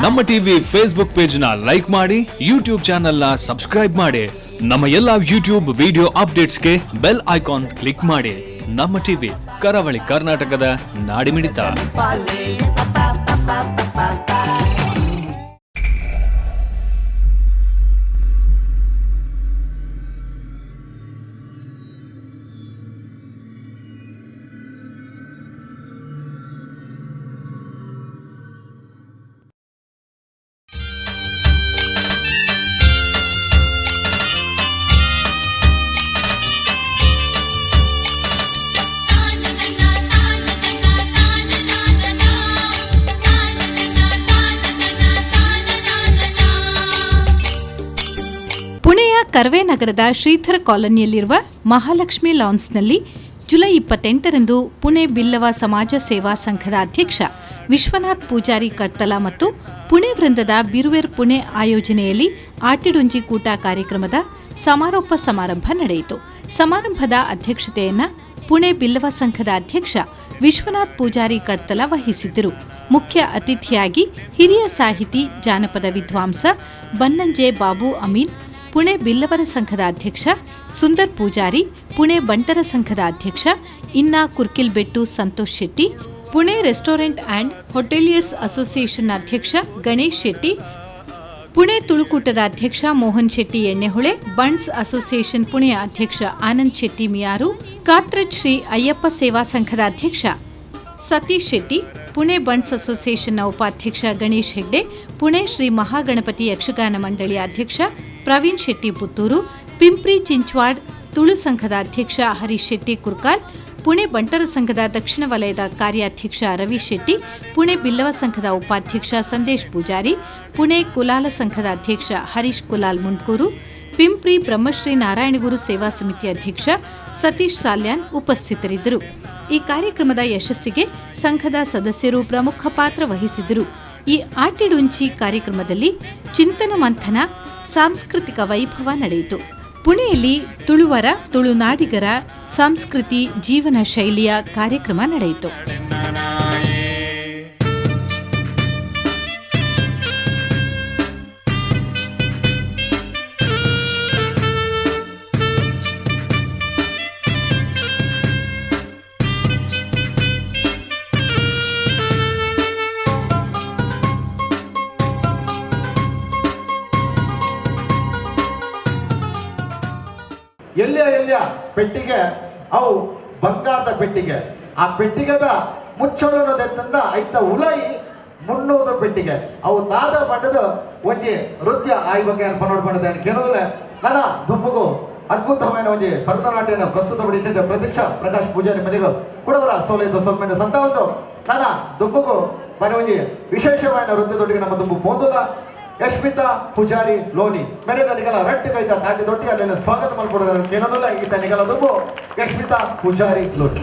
ನಮ್ಮ TV Facebook page ನ like ಮಾಡಿ, ಯೂಟ್ಯೂಬ್ ಚಾನೆಲ್ ನ ಸಬ್ಸ್ಕ್ರೈಬ್ ಮಾಡಿ. ನಮ್ಮ ಎಲ್ಲಾ ಯೂಟ್ಯೂಬ್ ವಿಡಿಯೋ ಅಪ್ಡೇಟ್ಸ್ಗೆ ಬೆಲ್ ಐಕಾನ್ ಕ್ಲಿಕ್ ಮಾಡಿ. ನಮ್ಮ ಟಿವಿ, ಕರಾವಳಿ ಕರ್ನಾಟಕದ ನಾಡಿಮಿಡಿತ. ಪುಣೆಯ ಕರ್ವೆ ನಗರದ ಶ್ರೀಧರ್ ಕಾಲೋನಿಯಲ್ಲಿರುವ ಮಹಾಲಕ್ಷ್ಮಿ ಲಾನ್ಸ್ನಲ್ಲಿ ಜುಲೈ 28ರಂದು ಪುಣೆ ಬಿಲ್ಲವ ಸಮಾಜ ಸೇವಾ ಸಂಘದ ಅಧ್ಯಕ್ಷ ವಿಶ್ವನಾಥ್ ಪೂಜಾರಿ ಕಡ್ತಲ ಮತ್ತು ಪುಣೆ ವೃಂದದ ಬಿರುವೆರ್ ಪುಣೆ ಆಯೋಜನೆಯಲ್ಲಿ ಆಟಿಡೊಂಜಿ ಕೂಟ ಕಾರ್ಯಕ್ರಮದ ಸಮಾರೋಪ ಸಮಾರಂಭ ನಡೆಯಿತು. ಸಮಾರಂಭದ ಅಧ್ಯಕ್ಷತೆಯನ್ನು ಪುಣೆ ಬಿಲ್ಲವ ಸಂಘದ ಅಧ್ಯಕ್ಷ ವಿಶ್ವನಾಥ್ ಪೂಜಾರಿ ಕಡ್ತಲ ವಹಿಸಿದ್ದರು. ಮುಖ್ಯ ಅತಿಥಿಯಾಗಿ ಹಿರಿಯ ಸಾಹಿತಿ, ಜಾನಪದ ವಿದ್ವಾಂಸ ಬನ್ನಂಜೆ ಬಾಬು ಅಮೀನ್, ಪುಣೆ ಬಿಲ್ಲವರ ಸಂಘದ ಅಧ್ಯಕ್ಷ ಸುಂದರ್ ಪೂಜಾರಿ, ಪುಣೆ ಬಂಟರ ಸಂಘದ ಅಧ್ಯಕ್ಷ Inna Kurkilbettu Santosh Shetty, Pune restaurant and hoteliers association ಅಧ್ಯಕ್ಷ ಗಣೇಶ್ ಶೆಟ್ಟಿ, ಪುಣೆ ತುಳುಕೂಟದ ಅಧ್ಯಕ್ಷ ಮೋಹನ್ ಶೆಟ್ಟಿ ಎಣ್ಣೆಹೊಳೆ, ಬಂಡ್ಸ್ ಅಸೋಸಿಯೇಷನ್ ಪುಣೆಯ ಅಧ್ಯಕ್ಷ ಆನಂದ್ ಶೆಟ್ಟಿ ಮಿಯಾರು, ಕಾತ್ರಜ್ ಶ್ರೀ ಅಯ್ಯಪ್ಪ ಸೇವಾ ಸಂಘದ ಅಧ್ಯಕ್ಷ ಸತೀಶ್ ಶೆಟ್ಟಿ, ಪುಣೆ ಬಂಡ್ಸ್ ಅಸೋಸಿಯೇಷನ್ನ ಉಪಾಧ್ಯಕ್ಷ ಗಣೇಶ್ ಹೆಗ್ಡೆ, ಪುಣೆ ಶ್ರೀ ಮಹಾಗಣಪತಿ ಯಕ್ಷಗಾನ ಮಂಡಳಿಯ ಅಧ್ಯಕ್ಷ ಪ್ರವೀಣ್ ಶೆಟ್ಟಿ ಪುತ್ತೂರು, ಪಿಂಪ್ರಿ ಚಿಂಚ್ವಾಡ್ ತುಳು ಸಂಘದ ಅಧ್ಯಕ್ಷ ಹರೀಶ್ ಶೆಟ್ಟಿ ಕುರ್ಕಾಲ್, ಪುಣೆ ಬಂಟರ ಸಂಘದ ದಕ್ಷಿಣ ವಲಯದ ಕಾರ್ಯಾಧ್ಯಕ್ಷ ರವಿ ಶೆಟ್ಟಿ, ಪುಣೆ ಬಿಲ್ಲವ ಸಂಘದ ಉಪಾಧ್ಯಕ್ಷ ಸಂದೇಶ್ ಪೂಜಾರಿ, ಪುಣೆ ಕುಲಾಲ ಸಂಘದ ಅಧ್ಯಕ್ಷ ಹರೀಶ್ ಕುಲಾಲ್ ಮುಂಡ್ಕೂರು, ಪಿಂಪ್ರಿ ಬ್ರಹ್ಮಶ್ರೀ ನಾರಾಯಣಗುರು ಸೇವಾ ಸಮಿತಿ ಅಧ್ಯಕ್ಷ ಸತೀಶ್ ಸಾಲ್ಯಾನ್ ಉಪಸ್ಥಿತರಿದ್ದರು. ಈ ಕಾರ್ಯಕ್ರಮದ ಯಶಸ್ಸಿಗೆ ಸಂಘದ ಸದಸ್ಯರು ಪ್ರಮುಖ ಪಾತ್ರ ವಹಿಸಿದ್ದರು. ಈ ಆಟಿಡುಂಚಿ ಕಾರ್ಯಕ್ರಮದಲ್ಲಿ ಚಿಂತನ ಮಂಥನ, ಸಾಂಸ್ಕೃತಿಕ ವೈಭವ ನಡೆಯಿತು. ಪುಣೆಯಲ್ಲಿ ತುಳುವರ, ತುಳುನಾಡಿಗರ ಸಂಸ್ಕೃತಿ, ಜೀವನ ಶೈಲಿಯ ಕಾರ್ಯಕ್ರಮ ನಡೆಯಿತು. ಎಲ್ಲಿಯ ಪೆಟ್ಟಿಗೆ ಅವು ಬಂಗಾರದ ಪೆಟ್ಟಿಗೆ. ಆ ಪೆಟ್ಟಿಗೆದ ಮುಚ್ಚಳದ ಐತ ಉಲೈ 300 ಪೆಟ್ಟಿಗೆ ಅವು ದಾದ ಪಂಡದ ಒಂಜಿ ನೃತ್ಯ ಆಯ್ ಬಗ್ಗೆ ಪನ್ನೋಡ್ಪಂಡದ ಕೇಳೋದ್ರೆ ನನ್ನ ದುಂಬುಗು ಅದ್ಭುತమైన ಒಂಜಿ ಭರತನಾಟ್ಯನ ಪ್ರಸ್ತುತಪಡಿಸಿದ ಪ್ರತೀಕ್ಷಾ ಪ್ರಕಾಶ್ ಪೂಜಾರಿ ಮನೆಗೂ ಕೂಡವರ ಸೋಲೈತು ಸ್ವಲ್ಪ ಸಂತ ಒಂದು ನನ್ನ ದುಂಬುಗು ಮನೆ ಒಂಜಿ ವಿಶೇಷವಾದ ನೃತ್ಯದೊಟ್ಟಿಗೆ ನಮ್ಮ ದುಂಬು ಪೋಂದುಲ ಯಶ್ಮಿತಾ ಪೂಜಾರಿ ಲೋನಿ ಮೇರೆಗ ನಿಗಲ ರಟ್ಟಿ ಕೈತ ತಾಟಿ ದೊಡ್ಡಿ ಅಲ್ಲಿನ ಸ್ವಾಗತ ಮಾಡ್ಕೊಡೋದು ಏನೋಲ್ಲ ಈತ ನಿಗಲ ದುಂಬು ಯಶ್ಮಿತಾ ಪೂಜಾರಿ ಲೋನಿ.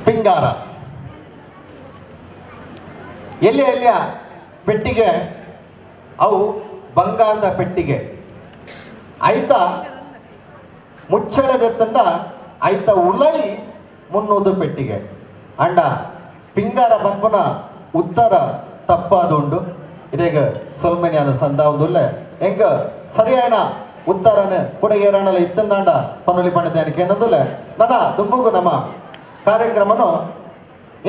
ಪಿಂಗಾರ ಎಲ್ಲಿಯ ಪೆಟ್ಟಿಗೆ ಅವು ಬಂಗಾರದ ಪೆಟ್ಟಿಗೆ ಐತ ಮುಚ್ಚಳದೆತ್ತಂಡ ಐತ ಉಲೈ 300 ಪೆಟ್ಟಿಗೆ ಅಂಡ ಪಿಂಗಾರ ಪಂಪನ ಉತ್ತರ ತಪ್ಪಾದುಂಡು ಇದೇಗ ಸೊಲ್ಮೆನ್ಯಾನ ಸಂದಾವುದುಲ್ಲ ಹೆಂಗ ಸರಿಯಾದ ಉತ್ತರನ ಕೂಡ ಏರಣಲ್ಲ ಇತ್ತಂದಾಂಡ ಪನ್ನೊಲಿ ಪಂಡದೇನಕ್ಕೆ ಅನ್ನೋದಿಲ್ಲ ನನ್ನ ದುಂಬುಗು ನಮ್ಮ ಕಾರ್ಯಕ್ರಮನು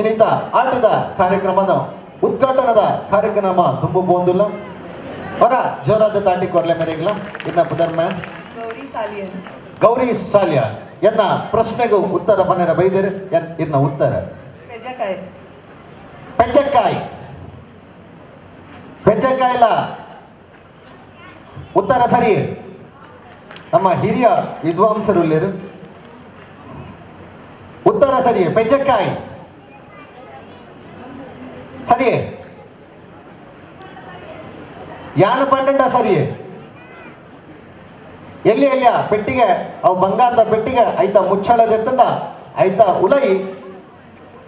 ಇನ್ನಿತ ಆಟದ ಕಾರ್ಯಕ್ರಮದ ಉದ್ಘಾಟನದ ಕಾರ್ಯಕ್ರಮ ತುಂಬು ಪೋಂದಿಲ್ಲ ಹೊರ ಜೋರಾದ ತಾಟಿ ಕೊರ್ಲೆ ಮೇರೆಗಿಲ್ಲ ಇನ್ನ ಪುದರ್ಮ ಗೌರಿ ಸಾಲಿಯ ಎನ್ನ ಪ್ರಶ್ನೆಗೂ ಉತ್ತರ ಪನ್ನೆರ ಬೈದಿರು ಇನ್ನ ಉತ್ತರ ಪೆಂಚಕಾಯಿ ಪೆಂಚಕಾಯಿಲ ಉತ್ತರ ಸರಿ. ನಮ್ಮ ಹಿರಿಯ ವಿದ್ವಾಂಸರು ಇಲ್ಲಿರು ಉತ್ತರ ಸರಿಯೇ ಪೆಂಚಕಾಯಿ ಸರಿಯೇ ಯಾನ ಪಂಡ ಸರಿಯೇ ಎಲ್ಲಿಯ ಪೆಟ್ಟಿಗೆ ಅವು ಬಂಗಾರದ ಪೆಟ್ಟಿಗೆ ಐತ ಮುಚ್ಚಳದೆತ್ತಂಡ ಐತ ಉಲೈ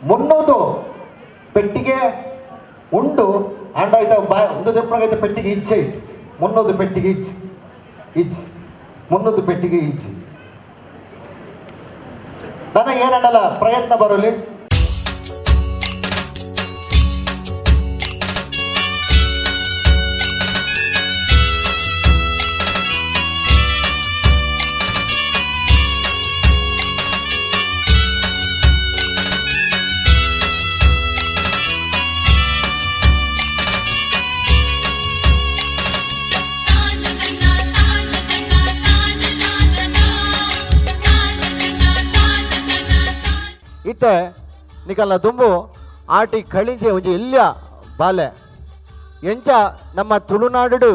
ಮುನ್ನೂದು ಪೆಟ್ಟಿಗೆ ಉಂಡು ಅಂಡ ಐತ ಒಂದು ದೆಪ್ಪಳಗೈತ ಪೆಟ್ಟಿಗೆ ಇಚ್ಚೆ ಐತಿ ಮುನ್ನೂದು ಪೆಟ್ಟಿಗೆ ಇಚ್ಚಿ ಮುನ್ನೂದು ಪೆಟ್ಟಿಗೆ ಇಚ್ಚಿ ನನಗೆ ಏನಲ್ಲ ಪ್ರಯತ್ನ ಬರಲಿ. ಇತ್ತೆ ನಿಕಲ್ನ ದುಂಬು ಆಟಿ ಕಳಿಂಜೆ ಒಂಜಿ ಇಲ್ಯ ಬಾಲೆ ಎಂಚ ನಮ್ಮ ತುಳುನಾಡು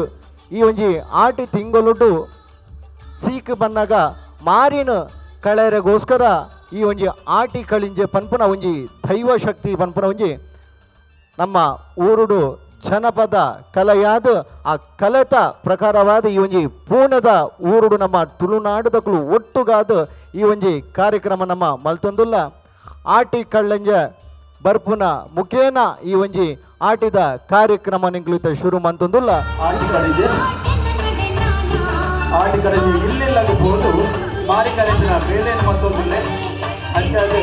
ಈ ಒಂಜಿ ಆಟಿ ತಿಂಗೊಲುಡು ಸೀಕ್ ಬನ್ನಾಗ ಮಾರಿನ ಕಳೆರೆಗೋಸ್ಕರ ಈ ಒಂಜಿ ಆಟಿ ಕಳಿಂಜೆ ಪನ್ಪುನ ಒಂಜಿ ದೈವ ಶಕ್ತಿ ಪನ್ಪುನ ಒಂಜಿ ನಮ್ಮ ಊರುಡು ಜನಪದ ಕಲೆಯಾದ ಆ ಕಲೆತ ಪ್ರಕಾರವಾದ ಈ ಒಂಜಿ ಪೂರ್ಣದ ಊರುಡು ನಮ್ಮ ತುಳುನಾಡುದಕ್ಕೂ ಒಟ್ಟುಗಾದ ಈ ಒಂಜಿ ಕಾರ್ಯಕ್ರಮ ನಮ್ಮ ಮಲ್ತೊಂದುಲ್ಲ ಆಟಿ ಕಳ್ಳಂಜ ಬರ್ಪುನ ಮುಖೇನ ಈ ಒಂಜಿ ಆಟಿದ ಕಾರ್ಯಕ್ರಮ ನಿಂಗ್ಲಿತ ಶುರು ಮಂತೊಂದುಲ್ಲ. ಆಟಿ ಕಡೆದು ಇಲ್ಲಿಲ್ಲಬಹುದು ಮಾರಿ ಕರೆದಿನ ಬೇಲೆ ಮತ್ತೊಂದಿಲ್ಲೆ ಅಂಚಾದು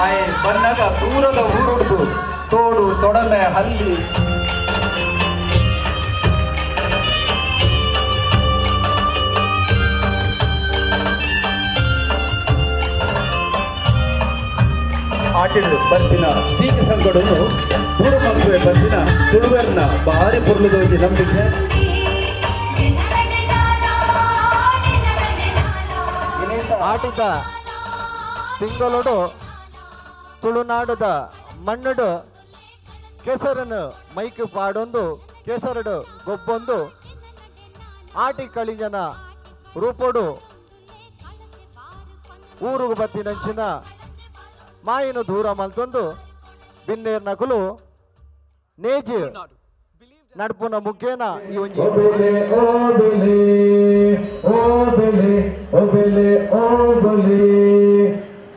ಆಯೆ ಬನ್ನಾಗ ದೂರದ ಊರುಡ್ದು ತೋಡು ತೊಡಮೆ ಹಲ್ಲಿ ಆಟಿಡ್ ಬರ್ತಿನ ಸೀಕ ಸಂಕಟನು ದೂರ ಮಕ್ಕಳು ಬರ್ತಿನ ತುಳುವೆರ್ನ ಭಾರಿ ಪುರ್ಲುದೋಜಿ ನಂಬಿಕೆ ಆಟಿದ ತಿಂಗಳೊಡು ತುಳುನಾಡದ ಮಣ್ಣುಡು ಕೆಸರನ್ನು ಮೈಕ್ ಪಾಡೊಂದು ಕೆಸರಡು ಗೊಬ್ಬೊಂದು ಆಟಿ ಕಳಿಂಜನ ರೂಪೋಡು ಊರುಗು ಬತ್ತಿನಂಚಿನ ಮಾಯಿನ ದೂರ ಮಲ್ತೊಂದು ಬಿನ್ನೇರ್ನಕುಲು ನೇಜ್ ನಡ್ಪುನ ಮುಖೇನ ಈ ಒಂಜಿ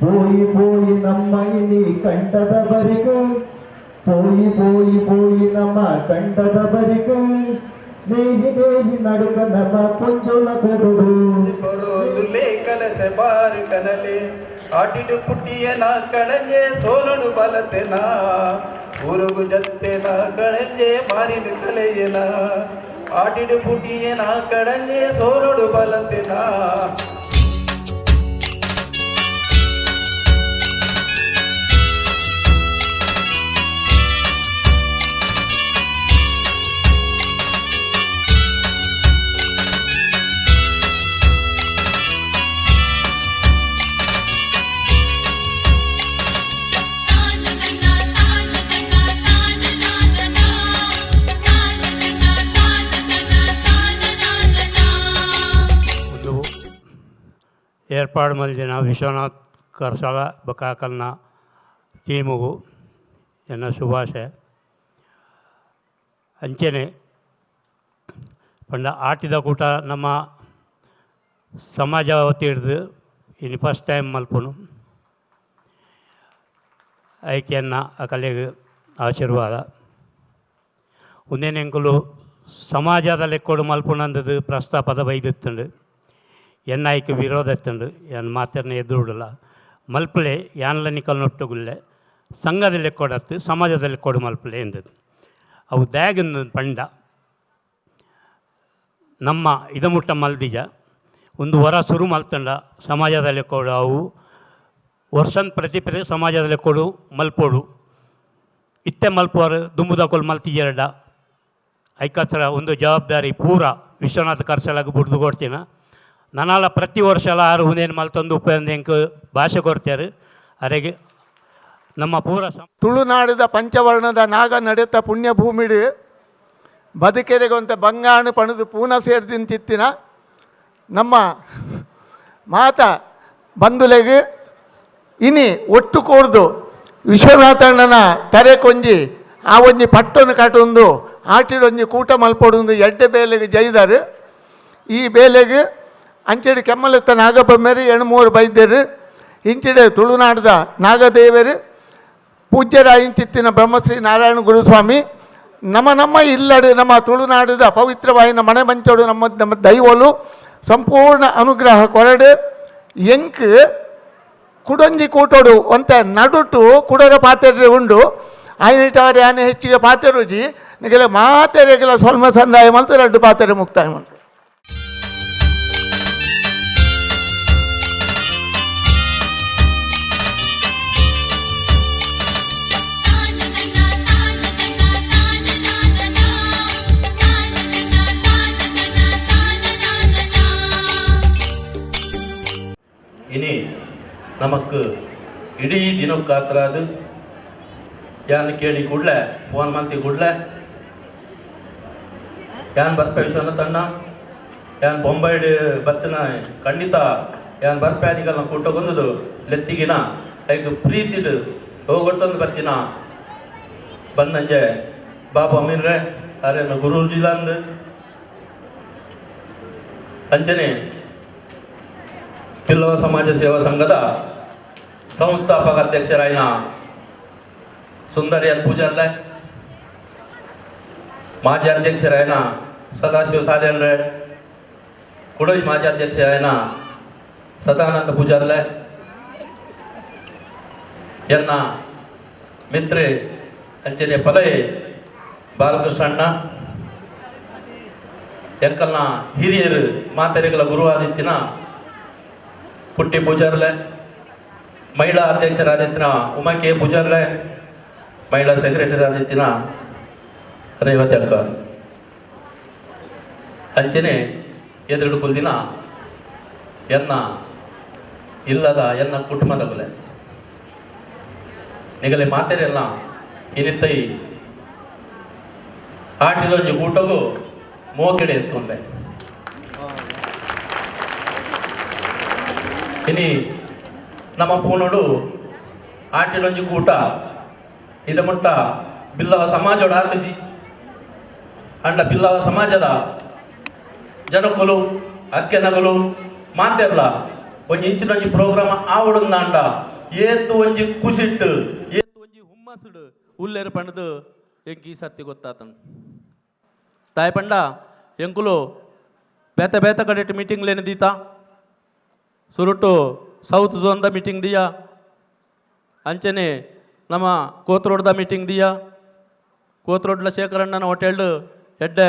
ಪೋಯಿ ಪೋಯಿ ನಮ್ಮ ಇನಿ ಕಂಠದ ಬರಿಗು ಪೋಯಿ ಪೋಯಿ ಪೋಯಿ ನಮ್ಮ ಕಂಠದ ಬರಿಗು ನೇಜಿ ನೇಜಿ ನಡುಕ ನಮ್ಮ ಪುಂಜುಲ ಕೊಡುಡು ಬರೋದುಲೆ ಕಲಸೆ ಬಾರು ಕನಲೆ ಆಟಿಡು ಪುಟ್ಟಿಯನ ಕಡಂಜೆ ಸೋಲಡು ಬಲತೆನ ಊರುಗು ಜತ್ತೆನ ಕಳಂಜೆ ಮಾರಿನ ಕಲೆಯನ ಆಟಿಡು ಪುಟ್ಟಿಯನ ಕಡಂಜೆ ಸೋಲಡು ಬಲತೆನ ಏರ್ಪಾಡು ಮಲ್ದಿನ ವಿಶ್ವನಾಥ್ ಕರ್ಸಾಲ ಬಕಾಕಲ್ನ ಟೀಮುಗು ಎನ್ನ ಶುಭಾಶಯ. ಅಂಚೆನೆ ಪಂಡ ಆಟಿದ ಕೂಟ ನಮ್ಮ ಸಮಾಜ ಒತ್ತಿ ಹಿಡ್ದು ಇನ್ನು ಫಸ್ಟ್ ಟೈಮ್ ಮಲ್ಪುನು ಐಕ್ಯನ್ನ ಆ ಕಲೆಗೆ ಆಶೀರ್ವಾದ ಒಂದೇನೆಂಕುಲು ಸಮಾಜದ ಲೆಕ್ಕೋಡು ಮಲ್ಪುನಂದದು ಪ್ರಸ್ತಾಪದ ಬೈದಿತ್ತಂಡು ಎನ್ನಾಯ್ಕೆ ವಿರೋಧ ಎತ್ತಂಡು ಏನು ಮಾತನ್ನ ಎದುರುಡಲ್ಲ ಮಲ್ಪಲೆ ಯಾನ್ಲ ನಿಕಲ್ನೊಟ್ಟುಗುಲ್ಲೆ ಸಂಘದಲ್ಲಿ ಕೊಡತ್ತು ಸಮಾಜದಲ್ಲಿ ಕೊಡು ಮಲ್ಪಲೆ ಎಂದದು ಅವು ದ್ಯಾಗಿನ ಪಂಡ ನಮ್ಮ ಇದಮುಟ್ಟ ಮಲ್ದಿಜ ಒಂದು ವರ ಶುರು ಮಲ್ತಂಡ ಸಮಾಜದಲ್ಲಿ ಕೊಡು ಅವು ವರ್ಷನ್ ಪ್ರತಿ ಸಮಾಜದಲ್ಲಿ ಕೊಡು ಮಲ್ಪೋಡು ಇತ್ತೆ ಮಲ್ಪೋರು ದುಂಬುದ ಕೊಲ್ ಮಲ್ತಿಜೆರಡ ಐಕಸರ ಒಂದು ಜವಾಬ್ದಾರಿ ಪೂರ ವಿಶ್ವನಾಥ ಕರ್ಸಲಾಗಿ ಬಿಡ್ದು ಕೊಡ್ತೀನ ನನಾಲ ಪ್ರತಿ ವರ್ಷ ಎಲ್ಲ ಆರು ಹುಂದೇನು ಮಲ್ತೊಂದು ಉಪಯೋಗ ಭಾಷೆ ಕೊಡ್ತಾರೆ ಅರೆಗೆ ನಮ್ಮ ಪೂರ ತುಳುನಾಡಿದ ಪಂಚವರ್ಣದ ನಾಗ ನಡೆತ ಪುಣ್ಯಭೂಮಿಡು ಬದುಕೆರೆಗೊಂತ ಬಂಗಾಣು ಪಣದು ಪೂನ ಸೇರ್ದಿನ ಚಿತ್ತಿನ ನಮ್ಮ ಮಾತ ಬಂಧುಲೆಗೆ ಇನಿ ಒಟ್ಟು ಕೂಡ್ದು ವಿಶ್ವನಾಥಣ್ಣನ ತರೆ ಕೊಂಜಿ ಆ ಒಂಜಿ ಪಟ್ಟನ್ನು ಕಟ್ಟೊಂದು ಆಟಿಡೊಂಜಿ ಕೂಟ ಮಲ್ಪೊಡೊಂದು ಎಡ್ಡೆ ಬೇಲೆಗೆ ಜೈದರು ಈ ಬೇಲೆಗೆ ಅಂಚೆಡು ಕೆಮ್ಮಲತ್ತ ನಾಗಬೊಮ್ಮೆರು 2-3 ಬೈದ್ಯರು ಇಂಚಿಡೆ ತುಳುನಾಡದ ನಾಗದೇವರು ಪೂಜ್ಯರಾಯಿಂಚಿತ್ತಿನ ಬ್ರಹ್ಮಶ್ರೀ ನಾರಾಯಣ ಗುರುಸ್ವಾಮಿ ನಮ್ಮ ಇಲ್ಲಡು ನಮ್ಮ ತುಳುನಾಡದ ಪವಿತ್ರವಾಯಿನ ಮನೆ ಮಂಚೋಡು ನಮ್ಮ ದೈವಲು ಸಂಪೂರ್ಣ ಅನುಗ್ರಹ ಕೊರಡು ಎಂಕ್ ಕುಡೊಂಜಿ ಕೂಟೋಡು ಒಂತ ನಡುಟು ಕುಡರ ಪಾತ್ರೆ ಉಂಡು ಆಯ್ನಿಟ್ಟವರೆ ಆನೆ ಹೆಚ್ಚಿಗೆ ಪಾತ್ರೆ ರುಜಿ ನಿಗಲ ಮಾತೆರೆಗಳ ಸ್ವಲ್ಪ ಸಂದಾಯ ಮಲ್ತು 2 ಪಾತ್ರೆ ಮುಕ್ತಾಯ ಮಾಡ್ತಾರೆ. ഇനി നമുക്ക് ಇಡೀ ದಿನಕ್ಕಾತ್ರಾದು ಯಾನ್ ಕೇಳಿ ಕೂಡಲೇ ಫೋನ್ ಮಾಡ್ತಿ ಕೂಡಲೇ ಯಾನ್ ಬರ್ಪೆ ವಿಶ್ವನ ತಣ್ಣ ಯಾನ್ ಬೊಂಬೈಡ್ ಬತ್ತಿನ ಖಂಡಿತ ಯಾನ್ ಬರ್ಪೆ ಅದಿಗೆಲ್ಲ ಕೊಟ್ಟೊಂದು ಲೆತ್ತಿಗಿನ ಐಕ್ ಪ್ರೀತಿಡು ಹೋಗೊಟ್ಟೊಂದು ಬತ್ತಿನ ಬನ್ನಂಜೆ ಬಾಬು ಅಮೀನ್ರೆ ಅರೇನು ಗುರೂಜಿಲಂದು ಅಂಚನೆ ಬಿಲ್ಲವ ಸಮಾಜ ಸೇವಾ ಸಂಘದ ಸಂಸ್ಥಾಪಕ ಅಧ್ಯಕ್ಷರಾಯಿನ ಸುಂದರಿಯನ್ ಪೂಜಾರ್ಲೆ, ಮಾಜಿ ಅಧ್ಯಕ್ಷರಾಯಿನ ಸದಾಶಿವ ಸಾಲೇನ್ರೆ, ಕುಡೋಜ್ ಮಾಜಿ ಅಧ್ಯಕ್ಷರಾಯಿನ ಸದಾನಂದ ಪೂಜಾರ್ಲೆ, ಎನ್ನ ಮಿತ್ರೆ ಅಂಚನೆ ಪಲೈ ಬಾಲಕೃಷ್ಣಣ್ಣ, ಎಂಕಲ್ನ ಹಿರಿಯರು ಮಾತೆರೆಗಳ ಗುರುವಾದಿತ್ತಿನ ಪುಟ್ಟಿ ಪೂಜಾರ್ಲೆ, ಮಹಿಳಾ ಅಧ್ಯಕ್ಷರಾದಿತ್ತಿನ ಉಮಾಕೆ ಪೂಜಾರ್ಲೆ, ಮಹಿಳಾ ಸೆಕ್ರೆಟರಿ ಆದಿತ್ತಿನ ರೇವತಿ ಅಕ್ಕ ಅಂಚನೆ ಎದುರು ಕುಲ್ದಿನ ಎನ್ನ ಇಲ್ಲದ ಎನ್ನ ಕುಟುಂಬದಗುಲೆ ನಿಗಲೆ ಮಾತೆರೆಲ್ಲ ಇನಿತ್ತೈ ಆಟಿದೊಂಜಿ ಊಟಗೂ ಮೋಕೆಡೆ ಎತ್ತುಂಡೆ ಇನಿ ನಮ್ಮ ಪೂನೋಡು ಆಟಿಡೊಂಜಿ ಕೂಟ ಇದ ಮುಟ್ಟ ಬಿಲ್ಲವ ಸಮಾಜೋಡು ಆತಜಿ ಅಂಡ ಬಿಲ್ಲವ ಸಮಾಜದ ಜನಕ್ಕಲು ಅಕ್ಕೆನಗಲು ಮಾತೆರ್ಲ ಒಂಜಿ ಇಂಚಿನೊಂಜಿ ಪ್ರೋಗ್ರಾಮ್ ಆವಡುಂದ ಅಂಡ ಏತು ಒಂಜಿ ಖುಷಿಟ್ಟು ಏತು ಒಂಜಿ ಹುಮ್ಮಸುಡು ಉಲ್ಲೇರು ಪಂಡದು ಎಂಕಿ ಸತ್ತಿ ಗೊತ್ತಾತನು ತಾಯಿ ಪಂಡ ಎಂಕುಲು ಬೇತ ಬೇತ ಕಡೆಟ್ ಮೀಟಿಂಗ್ ಲೇನು ದೀತಾ ಸುರುಟು ಸೌತ್ ಝೋನ್ದ ಮೀಟಿಂಗ್ ದಿಯಾ ಅಂಚನೆ ನಮ್ಮ ಕೋತ್ರೋಡ್ದ ಮೀಟಿಂಗ್ ದಿಯಾ ಕೋತ್ರೋಡ್ಲ ಶೇಖರಣ್ಣನ ಹೋಟೆಲ್ಡು ಎಡ್ಡೆ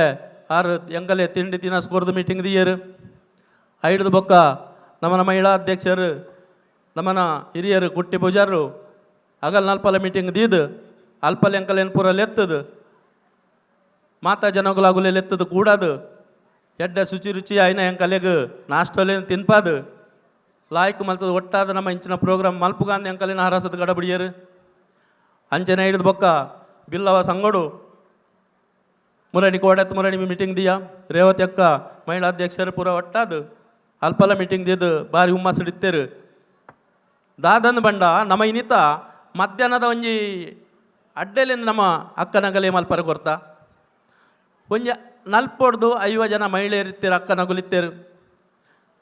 6 ಎಂಗಲೆ ತಿಂಡಿ ತಿನ್ನಸ್ಕೋರ್ದು ಮೀಟಿಂಗ್ ದಿಯರು ಐಡ್ದು ಬೊಕ್ಕ ನಮ್ಮನ ಮಹಿಳಾ ಅಧ್ಯಕ್ಷರು ನಮ್ಮನ ಹಿರಿಯರು ಕುಟ್ಟಿ ಪೂಜಾರು ಅಗಲ್ ನಲ್ಪಲ ಮೀಟಿಂಗ್ ದೀದು ಅಲ್ಪಲ್ ಎಂಕಲೇನು ಪೂರ ಲೆತ್ತದು ಮಾತಾ ಜನಗಳಾಗುಲೆ ಲೆತ್ತದು ಕೂಡದು ಎಡ್ಡೆ ಶುಚಿ ರುಚಿ ಐನ ಎಂಕಲೆಗೆ ನಾಷ್ಟಲೇನು ತಿನ್ಪಾದು ಲಾಯ್ಕ್ ಮಲ್ತದ ಒಟ್ಟಾದ ನಮ್ಮ ಇಂಚಿನ ಪ್ರೋಗ್ರಾಮ್ ಮಲ್ಪುಗಾಂಧಿ ಅಂಕಲಿನ ಹರಸದ ಗಡಬಿಡಿಯರು ಅಂಚನೆ ಹಿಡಿದು ಬೊಕ್ಕ ಬಿಲ್ಲವ ಸಂಗೋಡು ಮುರಣಿ ಕೋಡೆತ್ ಮುರಣಿ ಮೀಟಿಂಗ್ ದಿಯಾ ರೇವತಿ ಅಕ್ಕ ಮಹಿಳಾ ಅಧ್ಯಕ್ಷರು ಪೂರ ಒಟ್ಟಾದು ಅಲ್ಪಲ ಮೀಟಿಂಗ್ ದಿದ್ದು ಭಾರಿ ಹುಮ್ಮಸ್ ಹಿಡಿತೇರು ದಾದನ್ ಬಂಡ ನಮ್ಮ ಇನಿತ ಮಧ್ಯಾಹ್ನದ ಒಂಜಿ ಅಡ್ಡೆಲೇನು ನಮ್ಮ ಅಕ್ಕನಗಲೆ ಮಲ್ಪರ ಕೊರ್ತ ಒಂಜಿ ನಲ್ಪೊಡ್ದು 50 ಜನ ಮಹಿಳೆಯರಿತ್ತೇರು ಅಕ್ಕನಗುಲಿತ್ತೇರು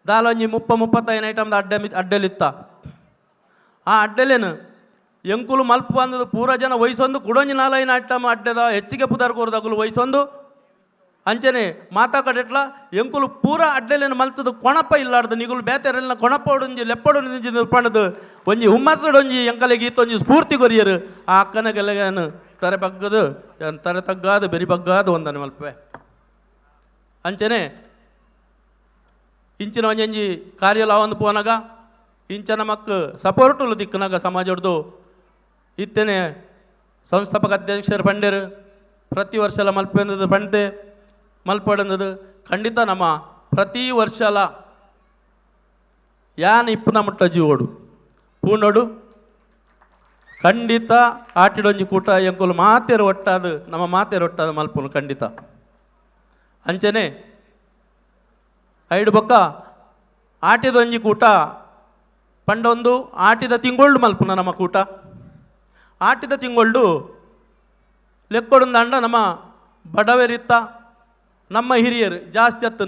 ದಾಲೊಂಜಿ 30-35 ಐಟಮ್ದ ಅಡ್ಡೆಲಿತ್ತ ಆ ಅಡ್ಡೆಲೇನು ಎಂಕುಲು ಮಲ್ಪು ಅಂದದು ಪೂರ ಜನ ವಯಸ್ಸೊಂದು ಕುಡೊಂಜಿ 4 ಐಟಮ್ ಅಡ್ಡೆದ ಹೆಚ್ಚಿಗೆ ಪುದರ್ ಕೋರ್ದಾಗುಲು ವಯಸ್ಸೊಂದು ಅಂಚನೆ ಮಾತಾ ಕಡೆಟ್ಲ ಎಂಕುಲು ಪೂರ ಅಡ್ಡೆಲೇನು ಮಲ್ತದು ಕೊಣಪ ಇಲ್ಲಾರ್ದು ನಿಗುಲು ಬೇತೆರೆಲ್ಲ ಕೊಣಪ ಹೊಡೊಂಜಿ ಲೆಪ್ಪಡು ನಿಂಜಿ ಪಣದು ಒಂಜಿ ಹುಮ್ಮಸಡೊಂಜಿ ಎಂಕಲೆಗೆ ಈತೊಂಜಿ ಸ್ಫೂರ್ತಿ ಕೊರಿಯರು ಆ ಅಕ್ಕನಗೆಲ್ಲಗೇನು ತರೆ ಬಗ್ಗದು ತರೆ ತಗ್ಗಾದು ಬೆರಿ ಬಗ್ಗಾದು ಒಂದನ್ನು ಮಲ್ಪೆ ಅಂಚನೆ ಇಂಚಿನ ಒಂಜಿ ಕಾರ್ಯಲ ಒಂದು ಪೋನಾಗ ಇಂಚ ನಮಕ್ ಸಪೋರ್ಟುಲು ದಿಕ್ಕನಾಗ ಸಮಾಜದ್ದು ಇತ್ತೇನೆ ಸಂಸ್ಥಾಪಕ ಅಧ್ಯಕ್ಷರು ಪಂಡೇರು ಪ್ರತಿ ವರ್ಷಲ ಮಲ್ಪೆಂದದು ಪಂಡೆ ಮಲ್ಪಡಂದದು ಖಂಡಿತ ನಮ್ಮ ಪ್ರತಿ ವರ್ಷಲ ಯಾನ್ ಇಪ್ಪನ ಮುಟ್ಟ ಜೀವೋಡು ಪೂನೋಡು ಖಂಡಿತ ಆಟಿಡೊಂಜಿ ಕೂಟ ಎಂಕುಲು ಮಾತೇರು ಒಟ್ಟಾದು ನಮ್ಮ ಮಾತೇರು ಒಟ್ಟಾದ ಮಲ್ಪುನು ಖಂಡಿತ ಅಂಚನೆ ಐಡು ಬೊಕ್ಕ ಆಟಿದೊಂಜಿ ಕೂಟ ಪಂಡೊಂದು ಆಟಿದ ತಿಂಗೊಳ್ಳು ಮಲ್ಪುನ ನಮ್ಮ ಕೂಟ ಆಟಿದ ತಿಂಗೊಳ್ಳು ಲೆಕ್ಕೊಡೊಂದು ಅಂಡ ನಮ್ಮ ಬಡವೆರಿತ್ತ ನಮ್ಮ ಹಿರಿಯರು ಜಾಸ್ತಿ ಹತ್ತು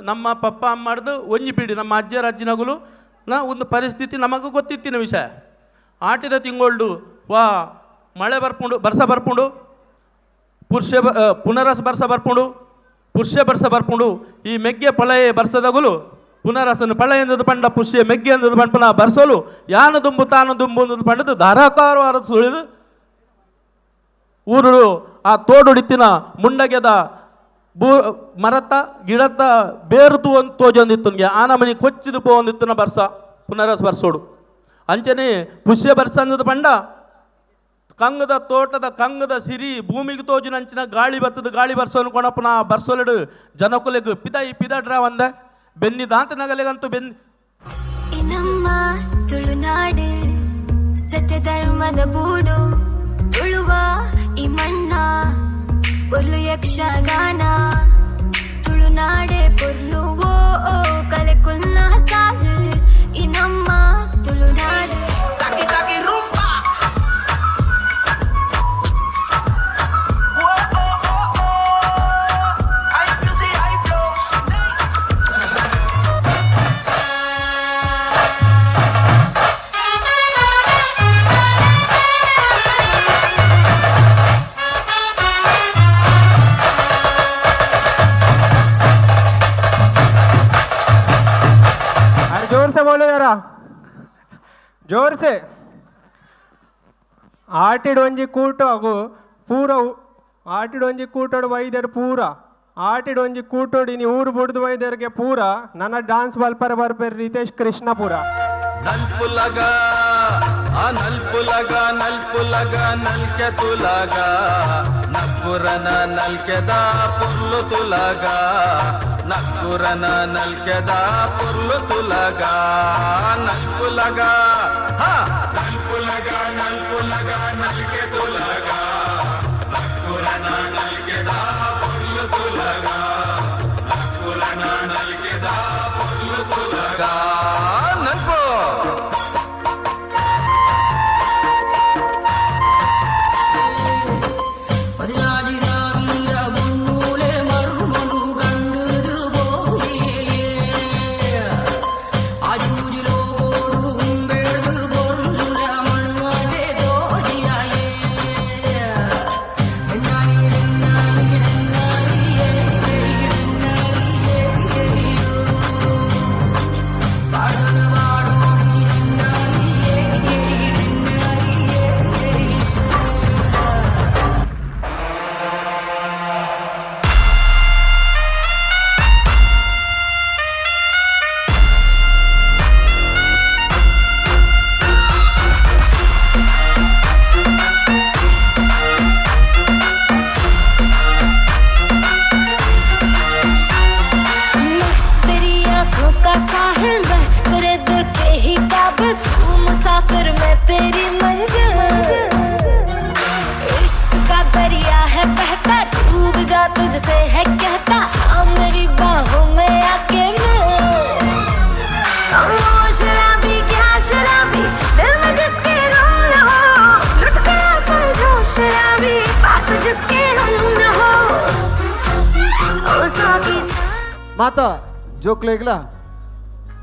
ನಮ್ಮ ಪಪ್ಪ ಅಮ್ಮ ಮಾಡ್ದು ಒಂಜಿ ಪೀಡಿ ನಮ್ಮ ಅಜ್ಜರ ಅಜ್ಜಿನಗುಲು ಒಂದು ಪರಿಸ್ಥಿತಿ ನಮಗೆ ಗೊತ್ತಿತ್ತಿನ ವಿಷಯ. ಆಟಿದ ತಿಂಗಳು ವಾ ಮಳೆ ಬರ್ಸ ಬರ್ಪುಂಡು ಪುನರಸ ಬರ್ಸ ಬರ್ಪುಂಡು ಈ ಮೆಗ್ಗೆ ಪಳೆಯ ಬರ್ಸದಗುಲು ಪುನರಸನು ಪಳೆ ಎಂದದು ಪಂಡ ಪುಷ್ಯ ಮೆಗ್ಗೆ ಎಂದದು ಪಂಪನ ಬರ್ಸೋಲು ಯಾನು ದುಂಬು ತಾನು ದುಂಬು ಎಂದದು ಪಂಡದು ಧಾರಾಕಾರವಾದ ಸುಳಿದು ಊರು ಆ ತೋಡುಡಿತ್ತಿನ ಮುಂಡಗೆದ ಮರತ ಗಿಡತ ಬೇರುತು ಅಂತ ತೋಜೊಂದಿತ್ತು ಆನ ಮನಿ ಕೊಚ್ಚಿದು ಪೋಂದಿತ್ತನ ಬರ್ಸ ಪುನರಸ್ ಬರ್ಸೋಡು ಅಂಚನೆ ಪುಷ್ಯ ಬರ್ಸ ಅಂದದು ಪಂಡ ಕಂಗದ ತೋಟದ ಕಂಗದ ಸಿರಿ ಭೂಮಿಗೆ ತೋಜಿನ ಅಂಚಿನ ಗಾಳಿ ಬತ್ತದ ಗಾಳಿ ಬರ್ಸೋನು ಕೊಣಪ್ಪನ ಬರ್ಸೋಲೆಡು ಜನಕುಲೆಗ್ ಪಿದಡ್ರ ಒಂದ ಬೆನ್ನಿ ದಾಂತ ನಗಲೆಗಂತೂ ನಮ್ಮ ತುಳುನಾಡು ಸತ್ಯ ಧರ್ಮದ ಬೂಡು ತುಳುವ ಈ ಮಣ್ಣ ಪೊರ್ಲು ಯಕ್ಷಗಾನ ತುಳುನಾಡೆ ಪೊರ್ಲು ಓ ಕಲೆ ಕುಲ್ನ ಸಾಲು ಈ ನಮ್ಮ ತುಳುನಾಡು. बोलो यारा जोर से आटिडोंजी कूटो अगु पूरा आटिडोंजी कूटोड वैद्यर पूरा आटिडोंजी कूटोडी नी ऊर बुಡ್ದು वैद्यर्गे पूरा ನನ್ನ डांस बल्पर ಬರ್ಪೆರ್ रितेश कृष्णपुर नल्पुलगा नल्पुलगा नल्पुलगा नल्के तुलगा नक्कुरन नल्केदा पुर्लु तुलगा नक्कुरन नल्केदा पुर्लु तुलगा नल्पुलगा हा नल्पुलगा नल्पुलगा नल्के तुलगा नक्कुरन नल्केदा पुर्लु तुलगा नक्कुरन नल्केदा पुर्लु तुलगा नल्पु तुझसे है कहता मेरी बाहों में आके शराबी क्या शराबी दिल में जिसके गम न हो लुट गया समझो शराबी पास जिसके हम न हो ओ साकी ಮಾತ ಜೋಕ್ಲೇಗ್ಲ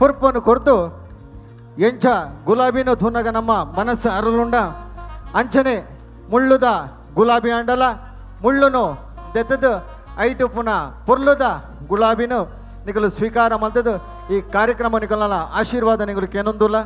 ಪುರ್ಪನ್ನು ಕೊರ್ತು ಎಂಚ ಗುಲಾಬಿನ ತುನಗ ನಮ್ಮ ಮನಸ್ಸು ಅರಳುಂಡ ಅಂಚನೆ ಮುಳ್ಳುದ ಗುಲಾಬಿ ಅಂಡಲ ಮುಳ್ಳುನು ದೆತ್ತದು ಐಟು ಪುನಃ ಪುರ್ಲುದ ಗುಲಾಬಿನು ನಿಗಲು ಸ್ವೀಕಾರ ಮಲ್ತದು ಈ ಕಾರ್ಯಕ್ರಮ ನಿಗಲ ಆಶೀರ್ವಾದ ನಿಗಲು ಕೇನೊಂದುಲ್ಲ.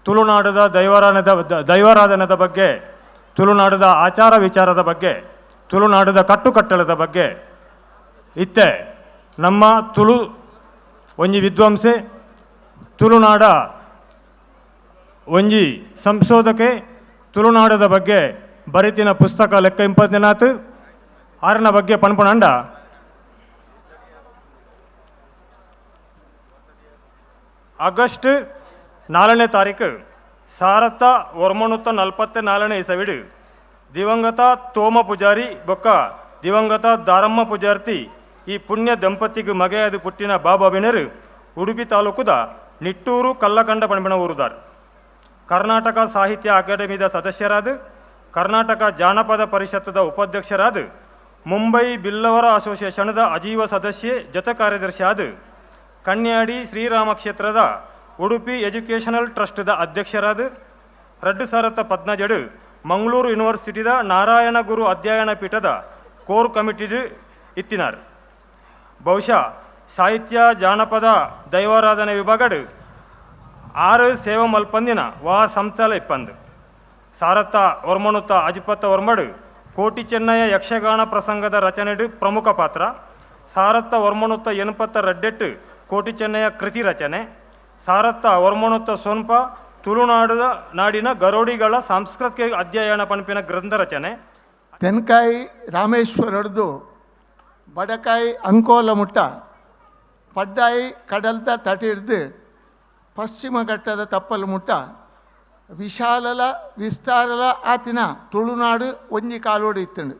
ತುಳುನಾಡದ ದೈವಾರಾಧನದ ಬಗ್ಗೆ, ತುಳುನಾಡದ ಆಚಾರ ವಿಚಾರದ ಬಗ್ಗೆ, ತುಳುನಾಡದ ಕಟ್ಟುಕಟ್ಟಳದ ಬಗ್ಗೆ ಇತ್ತೆ ನಮ್ಮ ತುಳು ಒಂಜಿ ವಿದ್ವಾಂಸೆ ತುಳುನಾಡ ಒಂಜಿ ಸಂಶೋಧಕೆ ತುಳುನಾಡದ ಬಗ್ಗೆ ಬರಿತಿನ ಪುಸ್ತಕ ಲೆಕ್ಕ ಇಂಪದಿನಾತ್ ಆರನ ಬಗ್ಗೆ ಪನ್ಪುಣಂಡ ಆಗಸ್ಟ್ 4ನೇ ತಾರೀಕು 1944 ಇಸವಿಡು ದಿವಂಗತ ತೋಮ ಪೂಜಾರಿ ಬೊಕ್ಕ ದಿವಂಗತ ದಾರಮ್ಮ ಪೂಜಾರ್ತಿ ಈ ಪುಣ್ಯ ದಂಪತಿಗೆ ಮಗೆಯಾದ ಪುಟ್ಟಿನ ಬಾಬಾಬಿನರು ಉಡುಪಿ ತಾಲೂಕುದ ನಿಟ್ಟೂರು ಕಲ್ಲಕಂಡ ಪಣಬಿನ ಊರುದಾರ್. ಕರ್ನಾಟಕ ಸಾಹಿತ್ಯ ಅಕಾಡೆಮಿದ ಸದಸ್ಯರಾದ, ಕರ್ನಾಟಕ ಜಾನಪದ ಪರಿಷತ್ತದ ಉಪಾಧ್ಯಕ್ಷರಾದ, ಮುಂಬೈ ಬಿಲ್ಲವರ ಅಸೋಸಿಯೇಷನ್ದ ಅಜೀವ ಸದಸ್ಯೆ ಜೊತೆ ಕಾರ್ಯದರ್ಶಿ ಆದ, ಕನ್ಯಾಡಿ ಶ್ರೀರಾಮ ಕ್ಷೇತ್ರದ ಉಡುಪಿ ಎಜುಕೇಷನಲ್ ಟ್ರಸ್ಟ್ದ ಅಧ್ಯಕ್ಷರಾದ, 2017 ಮಂಗಳೂರು ಯೂನಿವರ್ಸಿಟಿದ ನಾರಾಯಣ ಗುರು ಅಧ್ಯಯನ ಪೀಠದ ಕೋರ್ ಕಮಿಟಿ ಇತ್ತಿನಾರ್. ಬಹುಶಃ ಸಾಹಿತ್ಯ ಜಾನಪದ ದೈವಾರಾಧನೆ ವಿಭಾಗಡ್ 6 ಸೇವಾ ಮಲ್ಪಂದಿನ ವಾ ಸಂಸ್ಥೆಲ ಇಪ್ಪಂದು ಸಾರತ್ತ ವರ್ಮಣುತ್ತ ಅಜಿಪತ್ತ ವರ್ಮಡ್ ಕೋಟಿ ಚೆನ್ನಯ ಯಕ್ಷಗಾನ ಪ್ರಸಂಗದ ರಚನೆಡು ಪ್ರಮುಖ ಪಾತ್ರ. ಸಾರತ್ತ ವರ್ಮಣುತ್ತ ಎನ್ಪತ್ತ ರಡ್ಡೆಟ್ಟು ಕೋಟಿ ಚೆನ್ನಯ ಕೃತಿ ರಚನೆ. ಸಾರತ್ತ ವರ್ಮಣುತ್ತ ಸೊನ್ಪ ತುಳುನಾಡು ನಾಡಿನ ಗರೋಡಿಗಳ ಸಾಂಸ್ಕೃತಿಕ ಅಧ್ಯಯನ ಪಂಪಿನ ಗ್ರಂಥ ರಚನೆ. ತೆನ್ಕಾಯಿ ರಾಮೇಶ್ವರಡ್ದು ಬಡಕಾಯಿ ಅಂಕೋಲ ಮುಟ್ಟ ಪಡ್ಡಾಯಿ ಕಡಲ್ದ ತಟಿಡ್ದು ಪಶ್ಚಿಮ ಘಟ್ಟದ ತಪ್ಪಲು ಮುಟ್ಟ ವಿಶಾಲಲ ವಿಸ್ತಾರಲ ಆತಿನ ತುಳುನಾಡು ಒಂಜಿ ಕಾಲೋಡು ಇತ್ತಂಡು.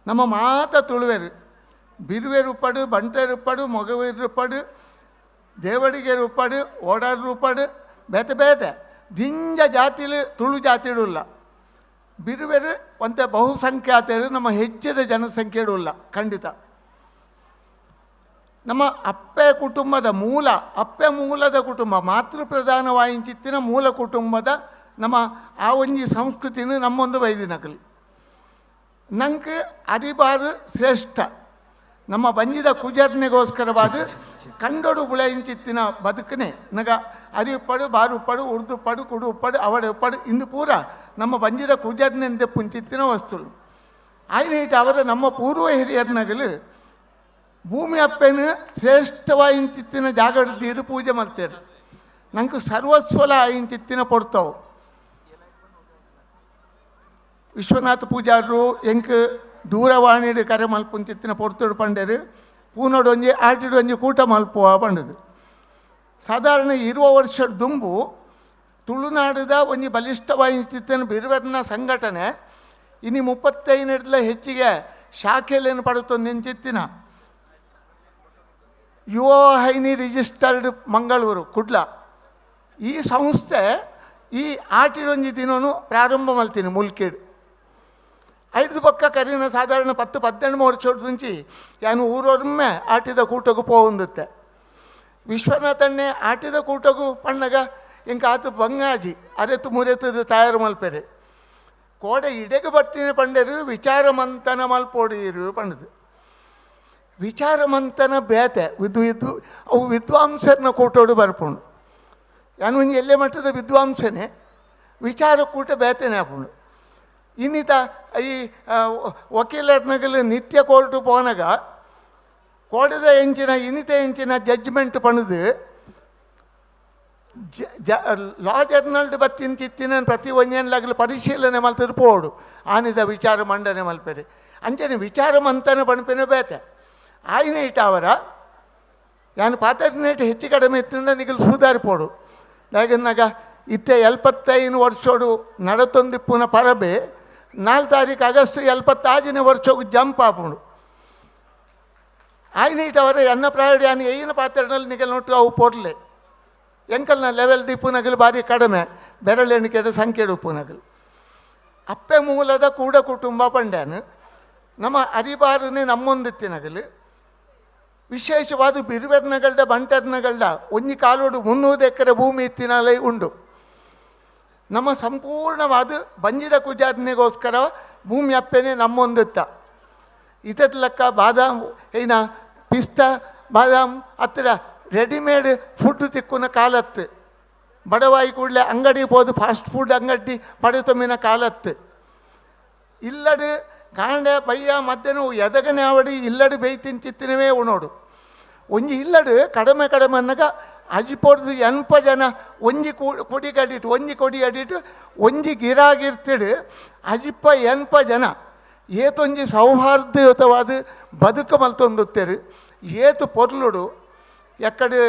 ನಮ್ಮ ಮಾತ ತುಳುವೆರು ಬಿರುವೆರು ಉಪ್ಪಡು, ಬಂಟೆರು ಉಪ್ಪಡು, ಮೊಗವೇರು ಉಪ್ಪಡು, ದೇವಡಿಗೆರು ಉಪ್ಪಡು, ಓಡಾರು ಉಪ್ಪಡು, ಬೇತೆ ಬೇತೆ ದಿಂಜ ಜಾತಿಲು ತುಳು ಜಾತಿಡುಲ್ಲ. ಬಿರುವೆರು ಒಂತೆ ಬಹುಸಂಖ್ಯಾತರು ನಮ್ಮ ಹೆಚ್ಚಿದ ಜನಸಂಖ್ಯೆಡು ಇಲ್ಲ ಖಂಡಿತ. ನಮ್ಮ ಅಪ್ಪೆ ಕುಟುಂಬದ ಮೂಲ, ಅಪ್ಪೆ ಮೂಲದ ಕುಟುಂಬ, ಮಾತೃ ಪ್ರಧಾನವಾಯಿತಿತ್ತಿನ ಮೂಲ ಕುಟುಂಬದ ನಮ್ಮ ಆ ಒಂಜಿ ಸಂಸ್ಕೃತಿನ ನಮ್ಮೊಂದು ವೈದಿನಕಲು ನಂಗೆ ಅರಿಬಾರು ಶ್ರೇಷ್ಠ. ನಮ್ಮ ಬಂಜಿದ ಕುಜರ್ನೆಗೋಸ್ಕರವಾದ ಕಂಡೊಡು ಬುಳೆಯಿಂತಿತ್ತಿನ ಬದುಕನೆ ನಗ ಅರಿಪಡು, ಬಾರುಪಡು, ಉರ್ದುಪಡು, ಕುಡುಪಡು, ಅವಡುಪಡು ಇಂದು ಪೂರ ನಮ್ಮ ಬಂಜಿದ ಕುಜರ್ನೆಂದೆ ಪುಂಚಿತ್ತಿನ ವಸ್ತುಗಳು. ಆಯ್ನೀಟ ಅವರ ನಮ್ಮ ಪೂರ್ವ ಹಿರಿಯರ್ನಗಲು ಭೂಮಿ ಅಪ್ಪೆನ ಶ್ರೇಷ್ಠವಾಯಿಂತಿತ್ತಿನ ಜಾಗಡ್ದು ಪೂಜೆ ಮಾಡ್ತಾರೆ. ನಂಗೆ ಸರ್ವಸ್ವಲ ಆಯಿಂತಿತ್ತಿನ ಕೊಡ್ತಾವು. ವಿಶ್ವನಾಥ ಪೂಜಾರರು ಎಂಕ್ ದೂರವಾಣಿಡು ಕರೆ ಮಲ್ಪುಂತಿತ್ತಿನ ಪೊರ್ತುಡು ಪಂಡರು ಪೂನೋಡು ಒಂಜಿ ಆಟಿಡು ಒಂಜಿ ಕೂಟ ಮಲ್ಪುವ ಪಂಡದು. ಸಾಧಾರಣ 20 ವರ್ಷದ ದುಂಬು ತುಳುನಾಡುದ ಒಂಜಿ ಬಲಿಷ್ಠವಾಯಿತಿತ್ತಿನ ಬಿರುವೆರ್ನ ಸಂಘಟನೆ ಇನ್ನು 35 ಹೆಚ್ಚಿಗೆ ಶಾಖೆಲೇನು ಪಡುತ್ತೋ ನಿಂತಿತ್ತಿನ ಯುವ ಹೈನಿ ರಿಜಿಸ್ಟರ್ಡ್ ಮಂಗಳೂರು ಕುಡ್ಲ ಈ ಸಂಸ್ಥೆ ಈ ಆಟಿಡೊಂಜಿ ದಿನವೂ ಪ್ರಾರಂಭ ಮಲ್ತೀನಿ ಮುಲ್ಕೇಡು. 5 ಪಕ್ಕ ಕರೀನ ಸಾಧಾರಣ 10-18 ವರ್ಷದಂಚಿ ಯಾನು ಊರೊಮ್ಮೆ ಆಟಿದ ಕೂಟಗೂ ಪೋವುಂದುತ್ತೆ. ವಿಶ್ವನಾಥಣ್ಣೆ ಆಟಿದ ಕೂಟಗೂ ಪಣ್ಣಗ ಎಂಕ ಆತು ಬಂಗಾಜಿ ಅರೆತು ಮುರೆತದು ತಯಾರು ಮಲ್ಪೆರೆ ಕೋಡೆ ಇಡೆಗೆ ಬರ್ತೀನಿ ಪಂಡರು ವಿಚಾರ ಮಂಥನ ಮಲ್ಪೋಡಿರು ಪಂಡದು. ವಿಚಾರ ಮಂಥನ ಬೇತೆ ಅವು ವಿದ್ವಾಂಸರನ್ನ ಕೂಟೋಡು ಬರ್ಪುಂಡು. ಯಾನು ಒಂದು ಎಲ್ಲೇ ಮಟ್ಟದ ವಿದ್ವಾಂಸನೇ ವಿಚಾರ ಕೂಟ ಬೇತೆನೇ ಹಾಪುಂಡು. ಇನ್ನಿತ ಈ ವಕೀಲರ್ನಗಲು ನಿತ್ಯ ಕೋರ್ಟು ಪೋನಾಗ ಕೋಡದ ಎಂಚಿನ ಇನ್ನಿತ ಎಂಚಿನ ಜಡ್ಜ್ಮೆಂಟ್ ಪಣದು ಲಾ ಜರ್ನಲ್ಡ್ ಬತ್ತಿನ ಪ್ರತಿ ಒಂಜನ್ಲಾಗಲು ಪರಿಶೀಲನೆ ಮಲ್ತರು ಪೋಡು ಆನಿದ ವಿಚಾರ ಮಂಡನೆ ಮಲ್ಪೆರೆ ಅಂಚನೆ ವಿಚಾರ ಮಂಥನ ಪಣಪೆನ ಬೇತೆ. ಆಯ್ನ ಇಟ್ಟ ಅವರ ಯಾನು ಪಾತ್ರನೇಟ್ ಹೆಚ್ಚು ಕಡಿಮೆ ಇತ್ತಿಂದ ನಿಗಲು ಸುಧಾರಿಪೋಡು ನಾಗನ್ನಾಗ ಇತ್ತೆ 75 ವರ್ಷೋಡು ನಡತೊಂದಿಪ್ಪುನ ಪರಬೆ 4 ತಾರೀಕು ಆಗಸ್ಟ್ 76ನೇ ವರ್ಷೋಗು ಜಂಪ್ ಆಪುಂಡು. ಆಯ್ನ ಇಟ್ಟ ಅವರ ಎನ್ನ ಪ್ರಾಯಡ್ ಯಾನು ಏನ ಪಾತ್ರನಲ್ಲಿ ನಿಗಲ್ ನೋಟು ಅವು ಪೋಡ್ಲೆ ಎಂಕಲ್ನ ಲೆವೆಲ್ ದಿಪ್ಪುನಗಲು ಭಾರಿ ಕಡಿಮೆ ಬೆರಳೆಣಿಕೆದ ಸಂಖ್ಯೆಡು ಉಪ್ಪುನಗಲು. ಅಪ್ಪೆ ಮೂಲದ ಕೂಡ ಕುಟುಂಬ ಪಂಡ್ಯಾನು ನಮ್ಮ ಅರಿಬಾರನೆ ನಮ್ಮೊಂದಿತ್ತಿನಗಲು ವಿಶೇಷವಾದ ಬಿರುವೆರ್ನಗಳ್ದ ಬಂಟರ್ನಗಳ್ದ ಒಂಜಿ ಕಾಲೋಡು 300 ಎಕರೆ ಭೂಮಿ ಇತ್ತಿನಲೈ ಉಂಡು. ನಮ್ಮ ಸಂಪೂರ್ಣವಾದ ಬಂಜಿದ ಕುಜಾರ್ನೆಗೋಸ್ಕರ ಭೂಮಿ ಅಪ್ಪೆನೇ ನಮ್ಮೊಂದಿತ್ತ. ಇದರ ಲೆಕ್ಕ ಬಾದಾಮ್ ಏನ ಪಿಸ್ತಾ ಬಾದಾಮ್ ಹತ್ತಿರ ರೆಡಿಮೇಡ್ ಫುಡ್ ತಿಕ್ಕುನ ಕಾಲತ್ತು ಬಡವಾಯಿ ಕೂಡಲೇ ಅಂಗಡಿ ಹೋದು ಫಾಸ್ಟ್ ಫುಡ್ ಅಂಗಡಿ ಪಡೆತೊಮ್ಮಿನ ಕಾಲತ್ತು ಇಲ್ಲಡು ಕಾಂಡೆ ಬಯ್ಯ ಮಧ್ಯಾಹ್ನ ಎದಗನೆ ಆವಡಿ ಇಲ್ಲಡು ಬೇಯ್ ತಿಂತಿತ್ತಿನವೇ ಉಣೋಡು ಒಂಜಿ ಇಲ್ಲಡು ಕಡಿಮೆ ಕಡಿಮೆ ಅನ್ನಗ ಅಜಿಪೋಡ್ದು 80 ಜನ ಒಂಜಿ ಕೊಡಿ ಕಡಿಟ್ಟು ಒಂಜಿ ಕೊಡಿ ಅಡಿಟ್ಟು ಒಂಜಿ ಗಿರಾಗಿರ್ತಿಡು ಅಜಿಪ್ಪ 80 ಜನ ಏತೊಂಜಿ ಸೌಹಾರ್ದಯುತವಾದ ಬದುಕು ಮಲ್ತೊಂದುತ್ತೇರು ಏತು ಪೊರ್ಲುಡು ಎಕ್ಕಡೆ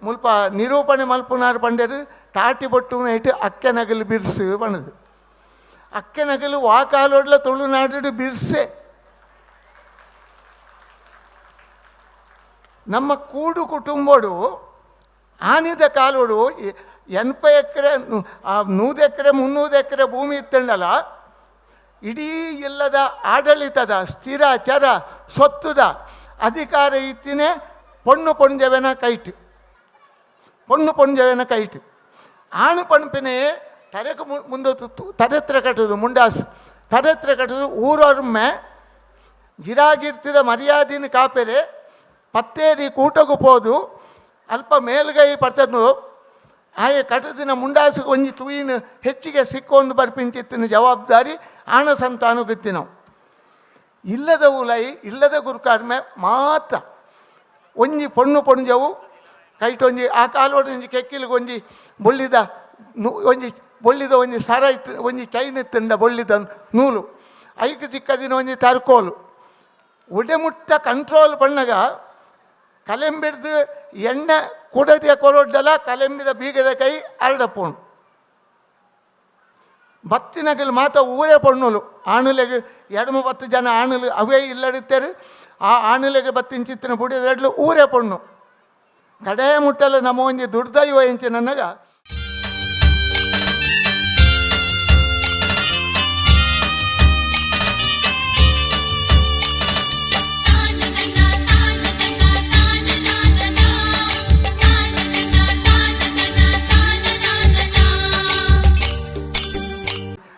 ಮುಲ್ಪ ನಿರೂಪಣೆ ಮಲ್ಪುನಾರು ಪಂಡರು ತಾಟಿ ಬೊಟ್ಟು ಇಟ್ಟು ಅಕ್ಕೆ ನಗಲು ಬಿರ್ಸು ಬಣದು ಅಕ್ಕೆನಗಲು ವಾಕಾಲೋಡ್ಲ ತುಳುನಾಡು ಬಿರ್ಸೆ. ನಮ್ಮ ಕೂಡು ಕುಟುಂಬಡು ಆನಿದ ಕಾಲೋಡು 80 ಎಕರೆ 100 ಎಕರೆ 300 ಎಕರೆ ಭೂಮಿ ಇತ್ತಂಡಲ್ಲ, ಇಡೀ ಇಲ್ಲದ ಆಡಳಿತದ ಸ್ಥಿರ ಚರ ಸ್ವತ್ತುದ ಅಧಿಕಾರ ಇತ್ತಿನೇ ಪೊಣ್ಣು ಪೊಂಜವೆನ ಕೈಟ್ ಆಣು ಪಣಪಿನೇ ತರೆಗೆ ಮುಂದೆ ತರೆತ್ರ ಕಟ್ಟುದು ಮುಂಡಾಸು ತರೆತ್ರ ಕಟ್ಟುದು ಊರೊರ್ಮೆ ಗಿರಾಗಿರ್ತಿದ ಮರ್ಯಾದಿನ ಕಾಪೆರೆ ಪತ್ತೇರಿ ಕೂಟಗೂ ಪೋದು ಅಲ್ಪ ಮೇಲ್ಗೈ ಪರ್ತನು ಆಯ ಕಟದಿನ ಮುಂಡಾಸಿಗೆ ಒಂಜಿ ತೂಯಿನ ಹೆಚ್ಚಿಗೆ ಸಿಕ್ಕೊಂಡು ಬರ್ಪಿಂಚಿತ್ತಿನ ಜವಾಬ್ದಾರಿ ಆಣ ಸಂತಾನಗಿತ್ತಿ ನಾವು. ಇಲ್ಲದ ಉಲೈ ಇಲ್ಲದ ಗುರುಕಾರ್ಮೆ ಮಾತ ಒಂಜಿ ಪೊಣ್ಣು ಪೊಂಜವು ಕೈಟೊಂಜಿ ಆ ಕಾಲೋಡೊಂಜಿ ಕೆಕ್ಕಿಲಿಗೆ ಒಂಜಿ ಬೊಳ್ಳಿದ ಒಂಜಿ ಸರ ಇತ್ತು, ಒಂಜಿ ಚೈನ್ ಇತ್ತಂಡ ಬೊಳ್ಳಿದ ನೂಲು ಐಕ್ ದಿಕ್ಕದಿನ ಒಂಜಿ ತರ್ಕೋಲು ಉಡೆಮುಟ್ಟ ಕಂಟ್ರೋಲ್ ಪಣ್ಣಗ ಕಲೆಂಬಿಡ್ದು ಎಣ್ಣೆ ಕುಡದಿಯ ಕೊರೊಡ್ಡಲ ಕಲೆಂಬಿದ ಬೀಗದ ಕೈ ಅರಡಪ್ಪೋಣು ಬತ್ತಿನಗಲು ಮಾತ ಊರೇ ಪೊಣ್ಣುಲು ಆಣುಲೆಗೆ 2-30 ಜನ ಆಣುಲು ಅವೇ ಇಲ್ಲಡಿತ್ತೇರು. ಆ ಆಣುಲೆಗೆ ಬತ್ತಿನ ಚಿತ್ತಿನ ಬುಡಿದಡ್ಲು ಊರೇ ಪೊಣ್ಣು ಕಡೆ ಮುಟ್ಟಲು ನಮ್ಮ ಒಂಜಿ ದುರ್ದೈವ ಎಂಚಿ ನನಗ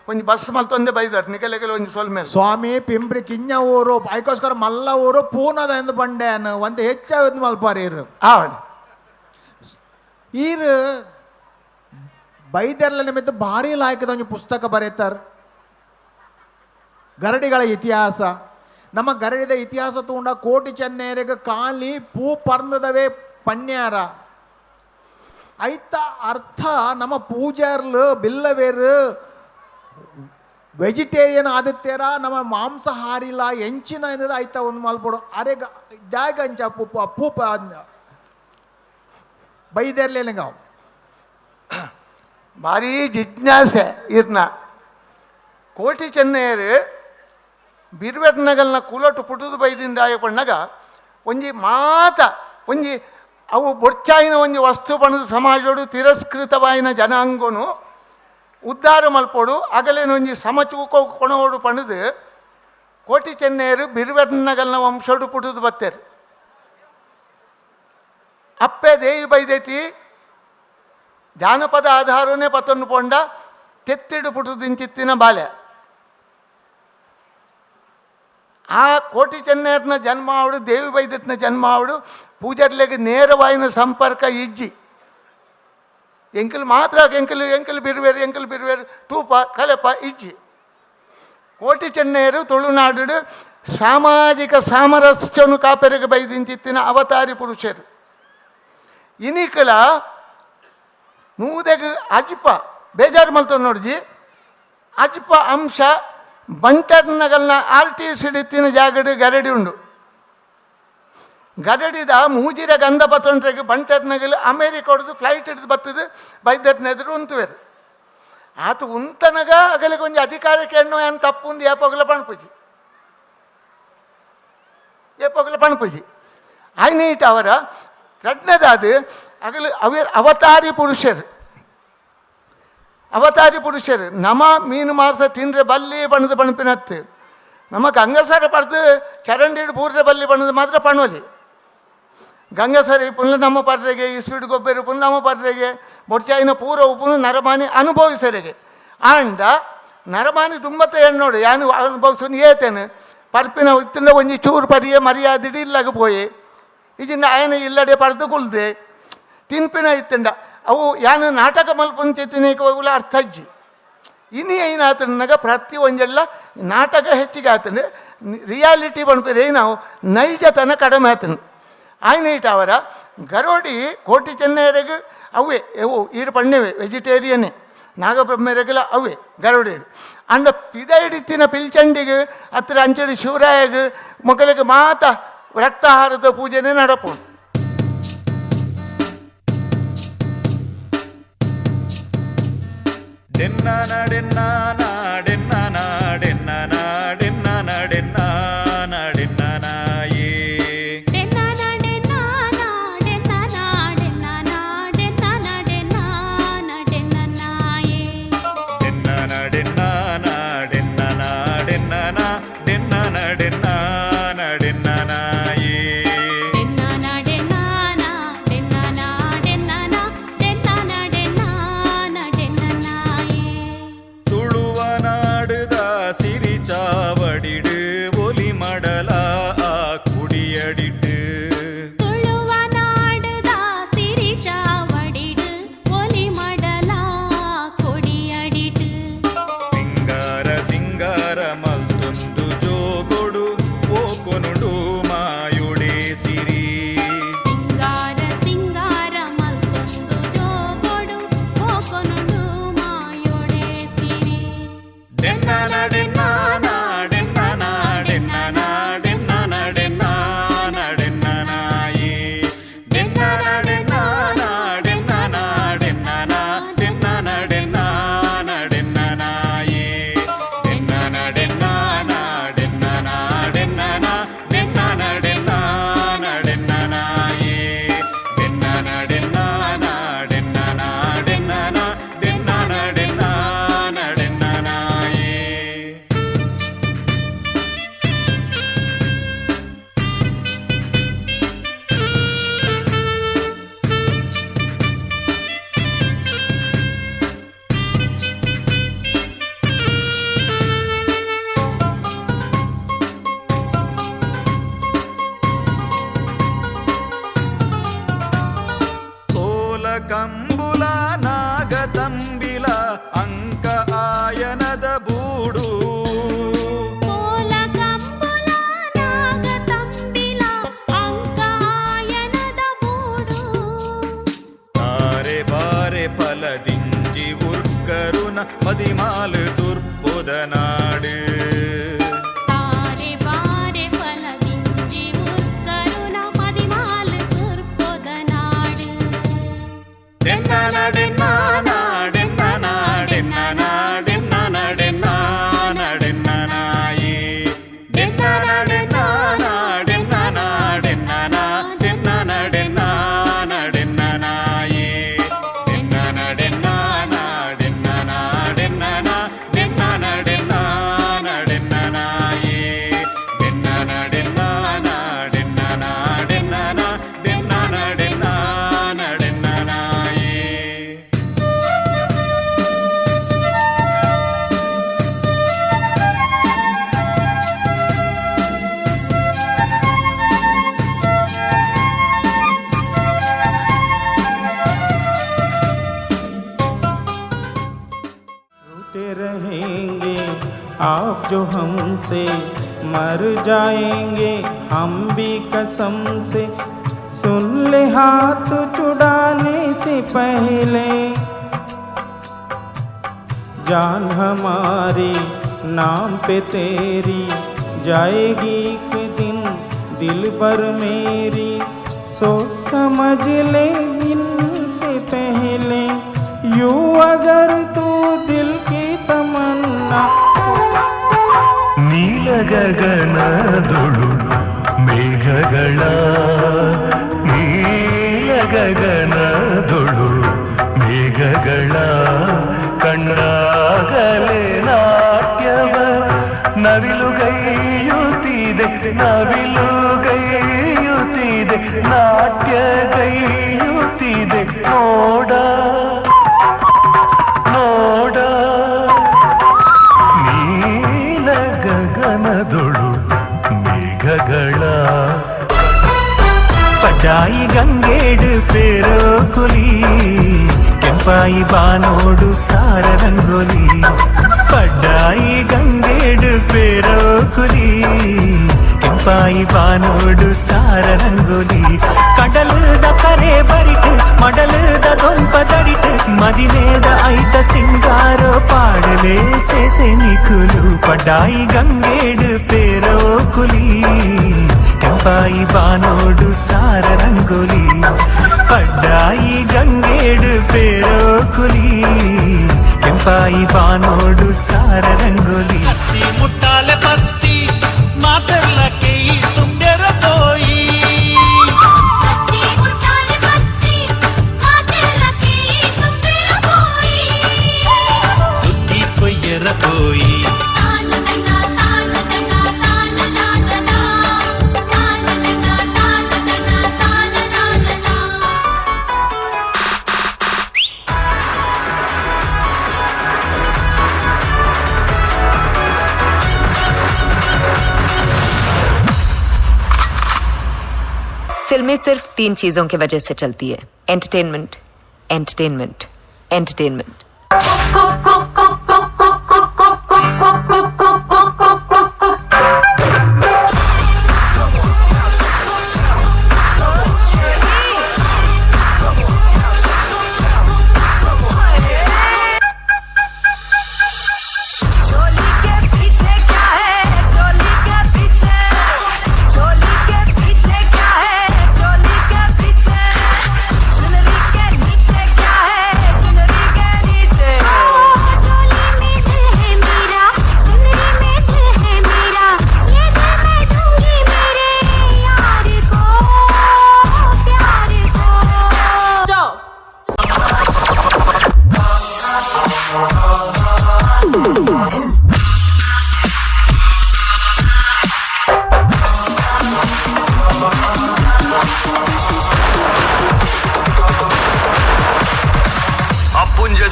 ಒಂಜಿ ಬಸ್ ಮಲ್ತೊಂದೆ ಬೈದಾರೆ ನಿಖಲೆಗೆ ಒಂಜಿ ಸೊಲ್ಮೆ ಸ್ವಾಮಿ ಪಿಂಪ್ರಿ ಕಿಂಜ ಊರು ಬೈಕೋಸ್ಕರ ಮಲ್ಲ ಊರು ಪೂನದ ಎಂದು ಬಂಡೆ ಅನ್ನು ಒಂದು ಹೆಚ್ಚು ಮಲ್ಪಾರಿ ಆವಡಿ ಈರು ಬೈದರ್ಲ ನಿಮಿತ್ತ ಭಾರಿ ಲಾಯಕದ ಒಂದು ಪುಸ್ತಕ ಬರೀತಾರೆ ಗರಡಿಗಳ ಇತಿಹಾಸ. ನಮ್ಮ ಗರಡಿದ ಇತಿಹಾಸ ತಗೊಂಡ ಕೋಟಿ ಚೆನ್ನೈರಿಗೆ ಖಾಲಿ ಪೂ ಪರ್ನದವೇ ಪಣ್ಯಾರ ಐತ ಅರ್ಥ ನಮ್ಮ ಪೂಜಾರ್ಲು ಬಿಲ್ಲವೇರು ವೆಜಿಟೇರಿಯನ್ ಆದಿತ್ಯರ ನಮ್ಮ ಮಾಂಸಾಹಾರಿಲ್ಲ ಎಂಚಿನ ಎಂದ ಆಯ್ತಾ ಒಂದು ಮಾಲ್ಪಡು ಅರೆ ಜಾಗ ಅಂಚ ಪೂಪ ಬೈದೇರ್ಲೇನಂಗ ಭಾರಿ ಜಿಜ್ಞಾಸೆ ಇರ್ನ ಕೋಟಿ ಚೆನ್ನೈಯರು ಬಿರ್ವೆಟ್ನಗಲ್ನ ಕುಲೊಟ್ಟು ಪುಟುದು ಬೈದಿಂದ ಆಯಪಣ್ಣಗ ಒಂಜಿ ಮಾತ ಒಂಜಿ ಅವು ಬೊಚ್ಚಾಯಿನ ಒಂಜಿ ವಸ್ತು ಪಣದು ಸಮಾಜೋಡು ತಿರಸ್ಕೃತವಾಯಿನ ಜನಾಂಗನು ಉದ್ಧಾರ ಮಲ್ಪೋಡು ಅಗಲೇನ ಒಂಜಿ ಸಮಚೂಕೋ ಕೊಣೋಡು ಪಣದು ಕೋಟಿ ಚೆನ್ನೈಯರು ಬಿರ್ವೆಟ್ನಗಲ್ನ ವಂಶೋಡು ಪುಟುದು ಬತ್ತೇರು. ಅಪ್ಪೆ ದೇವಿ ಬೈದೈತಿ ಜಾನಪದ ಆಧಾರನೇ ಪತ್ತೊಂದು ಪೊಂಡ ತೆತ್ತಿಡು ಪುಟುದಿಂಚಿತ್ತಿನ ಬಾಲ್ಯ ಆ ಕೋಟಿ ಚೆನ್ನೈಯರ್ನ ಜನ್ಮ ಆವಡು ದೇವಿ ಬೈದತ್ನ ಜನ್ಮ ಆವಡು ಪೂಜಾರ್ಲೆಗೆ ನೇರವಾಯಿನ ಸಂಪರ್ಕ ಇಜ್ಜಿ ಎಂಕಲ್ ಮಾತ್ರ ಎಂಕಲ್ ಬಿರುವೇರು ತೂಪ ಕಲೆಪ ಇಜ್ಜಿ. ಕೋಟಿ ಚೆನ್ನೈಯರು ತುಳುನಾಡು ಸಾಮಾಜಿಕ ಸಾಮರಸ್ಯನು ಕಾಪೆರೆಗೆ ಬೈದಿಂಚಿತ್ತಿನ ಅವತಾರಿ ಪುರುಷರು. ಇನಿಕಲ ನೂದೆಗೆ ಅಜ್ಪ ಬೇಜಾರು ಮಲ್ತ ನೋಡ್ಜಿ ಅಜ್ಪ ಅಂಶ ಬಂಟರ್ನಗಲ್ನ RTC ಹಿಡಿತಿನ ಜಾಗಡು ಗರಡಿ ಉಂಡು. ಗರಡಿದ ಮೂಜಿರ ಗಂಧ ಪತ್ತೊಂಡ್ರೆಗೆ ಬಂಟರ್ನಗಲು ಅಮೇರಿಕ ಹೊಡೆದು ಫ್ಲೈಟ್ ಹಿಡಿದು ಬತ್ತದು ಬೈದಟ್ನೆದ್ರು ಉಂತುವೇರು ಆತ ಉಂತನಗ ಅಗಲಿಗೆ ಒಂಜಿ ಅಧಿಕಾರಕ್ಕೆ ಎಣ್ಣು ಏನು ತಪ್ಪುಂದು ಏಪೊಗಲ ಪಣಪುಜಿ ಆಯ್ನೀಟ್ ಅವರ ರಡ್ನದಾದ ಅಗಲು ಅವತಾರಿ ಪುರುಷರು ನಮ ಮೀನು ಮಾಂಸ ತಿಂದ್ರೆ ಬಲ್ಲಿ ಬಣ್ಣದ ಪಣಪಿನತ್ತು ನಮ್ಮ ಗಂಗಸರ ಪಡೆದು ಚರಂಡಿಡು ಬೂರ್ರೆ ಬಲ್ಲಿ ಬಣ್ಣದ ಮಾತ್ರ ಪಣೋಲಿ ಗಂಗಸರಿ ಪುನಃ ನಮ್ಮ ಪರ್ರೆಗೆ ಈ ಸ್ವೀಡ್ ಗೊಬ್ಬರ ಪುನಃ ನಮ್ಮ ಪರ್ರೆಗೆ ಬೊಡ್ಚಾಯಿನ ಪೂರ ಉಪ್ಪುನು ನರಮಾನಿ ಅನುಭವಿಸರೆಗೆ ಆಂಡ ನರಮಾನಿ ದುಂಬತ್ತ ಹೆಣ್ಣೋಡು ಯಾನು ಅನುಭವಿಸೋನು ಏತೇನು ಪರ್ಪಿನ ಇತ್ತಿನ ಒಂಜಿ ಚೂರು ಪರಿಯೇ ಮರ್ಯಾದಿಡಿ ಇಲ್ಲಾಗ ಪೋಯಿ ಇದನ್ನ ಆಯನ ಇಲ್ಲಡೆ ಪಡೆದು ಕುಲ್ದೆ ತಿನ್ಪಿನ ಇತ್ತಂಡ ಅವು ಯಾನು ನಾಟಕ ಮಲ್ಪಂಚೆತ್ತಿನೇಕ ಹೋಗಲ ಅರ್ಥ ಅಜ್ಜಿ ಇನಿ ಏನಾತನಾಗ ಪ್ರತಿ ಒಂಜೆಲ್ಲ ನಾಟಕ ಹೆಚ್ಚಿಗೆ ಆತನು ರಿಯಾಲಿಟಿ ಬಣ್ಪೇರೆ ನಾವು ನೈಜತನ ಕಡಿಮೆ ಆತನು ಆಯ್ನೈಟ್ ಅವರ ಗರೋಡಿ ಕೋಟಿ ಚೆನ್ನೈಯರೆಗೆ ಅವೇ ಅವು ಈರು ಪಣ್ಣೆವೆ ವೆಜಿಟೇರಿಯನ್ನೇ ನಾಗಬ್ರಹ್ಮರೆಗೆಲ್ಲ ಅವೇ ಗರೋಡಿ ಅಂಡ ಪಿದ ಹಿಡಿತಿನ ಪಿಲ್ಚಂಡಿಗೆ ಹತ್ರ ಅಂಚಡಿ ಶಿವರಾಯಗೆ ಮಕ್ಕಳಿಗೆ ಮಾತ ರಕ್ತಾಹಾರದ ಪೂಜೆನೇ ನಡಪೋಣ. ಡೆನ್ನ ಕಂಬುಲ ನಾಗತಂಬಿಲ ಅಂಕ ಆಯನದ ಬೂಡು ತಾರೆ ಬಾರೆ ಫಲದಿಂಜಿ ಉರ್ಕರುನ ಮದಿಮಾಲು ಸುರ್ಪುದ ನಾಡು आप जो हमसे मर जाएंगे हम भी कसम से सुन ले हाथ छुड़ाने से पहले जान हमारी नाम पे तेरी जाएगी एक दिन दिल पर मेरी सोच समझ ले इनसे पहले यूं अगर तू दिल की तमन्ना ನೀಲ ಗಗನದೊಳು ಮೇಘಗಳ ನೀಲ ಗಗನದೊಳು ಮೇಘಗಳ ಕಣ್ಣಾಗಲೇ ನಾಟ್ಯವ ನವಿಲುಗೈಯುತ್ತಿದೆ ನವಿಲುಗೈಯುತ್ತಿದೆ ನಾಟ್ಯಗೈಯುತ್ತಿದೆ ನೋಡ ನೋಡ ಗಗನದೊಳು ಮೇಘಗಳ ಪಡ್ಡಾಯಿ ಗಂಗೇಡು ಪೇರೋ ಕುಲಿ ಕೆಂಪಾಯಿ ಬಾನೋಡು ಸಾರ ರಂಗೋಲಿ ಪಡ್ಡಾಯಿ ಗಂಗೇಡು ಪೇರೋ ಕುಲಿ ಕೆಂಪಾಯಿ ಬಾನೋಡು ಸಾರ ರಂಗೋಲಿ ಕಡಲದ ಕರೆ ಬರಿಟು ಮಡಲದ ದೊಂಪ ದಡಿಟು ಮದಿನೇದ ಐತ ಸಿಂಗಾರೋ ಪಾಡಲೇ ಸೇಸೆ ನಿಕುಲು ಪಡ್ಡಾಯಿ ಗಂಗೇಡು ಪೇರೋ ಕುಲಿ ಕೆಂಪಾಯಿ ಬಾನೋಡು ಸಾರ ರಂಗೋಲಿ ಪಡ್ಡಾಯಿ ಗಂಗೇಡು ಪೇರೋ ಕುಲಿ ಕೆಂಪಾಯಿ ಬಾನೋಡು ಸಾರ ರಂಗೋಲಿ ಮುಟ್ಟಾಲೆ ಪತ್ತಿ ಮಾತರ್ಲಕ್ಕೆ ತುಂಬ್ಯರ ತೋಯಿ ಸುದ್ದಿ ಕೊಯ್ಯರ ತೋಯಿ फिल्में सिर्फ 3 चीजों की वजह से चलती है एंटरटेनमेंट एंटरटेनमेंट एंटरटेनमेंट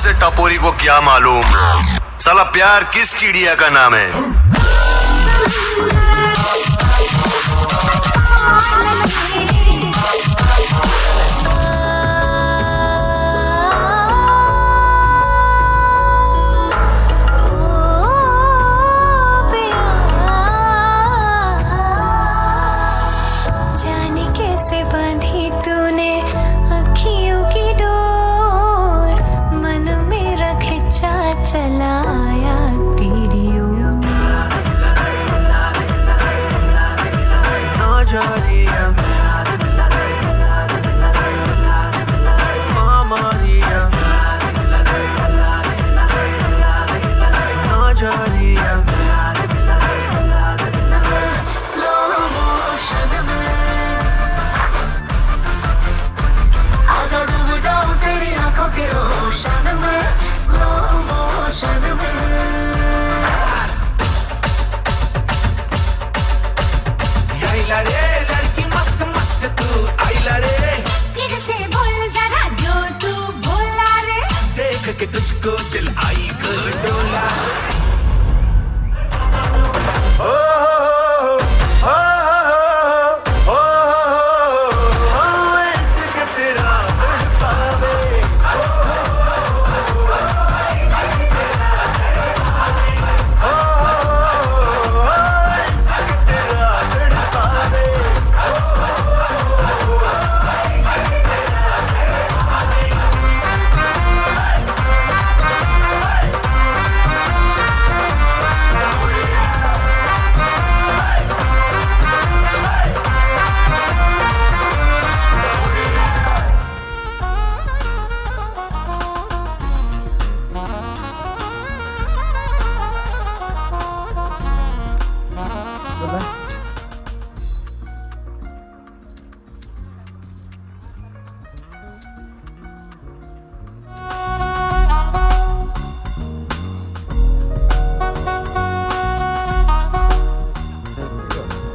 से टपोरी को क्या मालूम साला प्यार किस चिड़िया का नाम है। जाने कैसे बांधी तूने अखियों की डोर, मन मेरा खिंचा चला आया तेरी ओर। ना जानिया मारिया, ना जानिया तुझको दिल आई को डोला।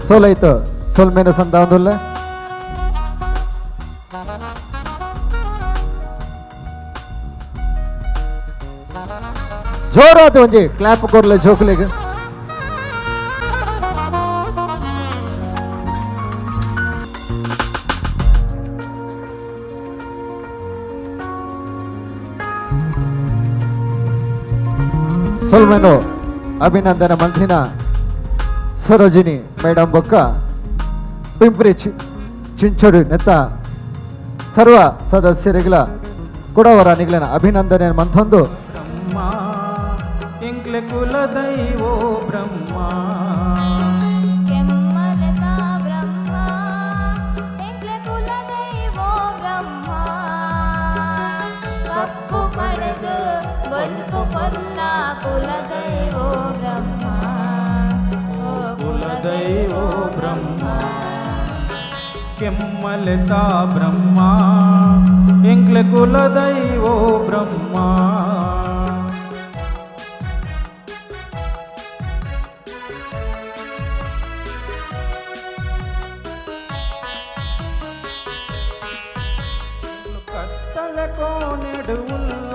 ಸೋಲಾಯ್ತು ಸೋಲ್ಮೇನ ಸಂದ ಒಂದುಲ್ಲ ಜೋರಾದ ಒಂಜಿ ಕ್ಲಾಪ್ ಕೊರ್ಲೆ ಜೋಕುಲೆಗೆ ಸೋಲ್ಮೇನು ಅಭಿನಂದನ ಮಂತ್ರಿನ ಸರೋಜಿನಿ ಮೇಡಮ್ ಬೊಕ್ಕ ಪಿಂಪ್ರಿ ಚಿಂಚೋಡು ನೆತ್ತ ಸರ್ವ ಸದಸ್ಯರಿಗಳ ಕೊಡವರ ನಿಗಲಿನ ಅಭಿನಂದನೆ ಮಂತೊಂದು ಬ್ರಹ್ಮ ಎಂಕ್ಲೆ ಕುಲ ದೈವೋ ಬ್ರಹ್ಮ ಕೆಮ್ಮಲತಾ ಬ್ರಹ್ಮ ಎಂಕ್ಲೆ ಕುಲ ದೈವೋ ಬ್ರಹ್ಮ ಕಪ್ಪು ಕಳೆದು ಬಲ್ಪು ಕೊಲ್ಲ ಕುಲ ದೈವೋ ಬ್ರಹ್ಮ ದೈವೋ ಬ್ರಹ್ಮ ಕೆಮ್ಮಲತಾ ಬ್ರಹ್ಮ ಎಂಕ್ಲೆ ಕುಲ ದೈವೋ ಬ್ರಹ್ಮ ಕತ್ತಲೆ ಕೋನೆಡು ಉಲ್ಲ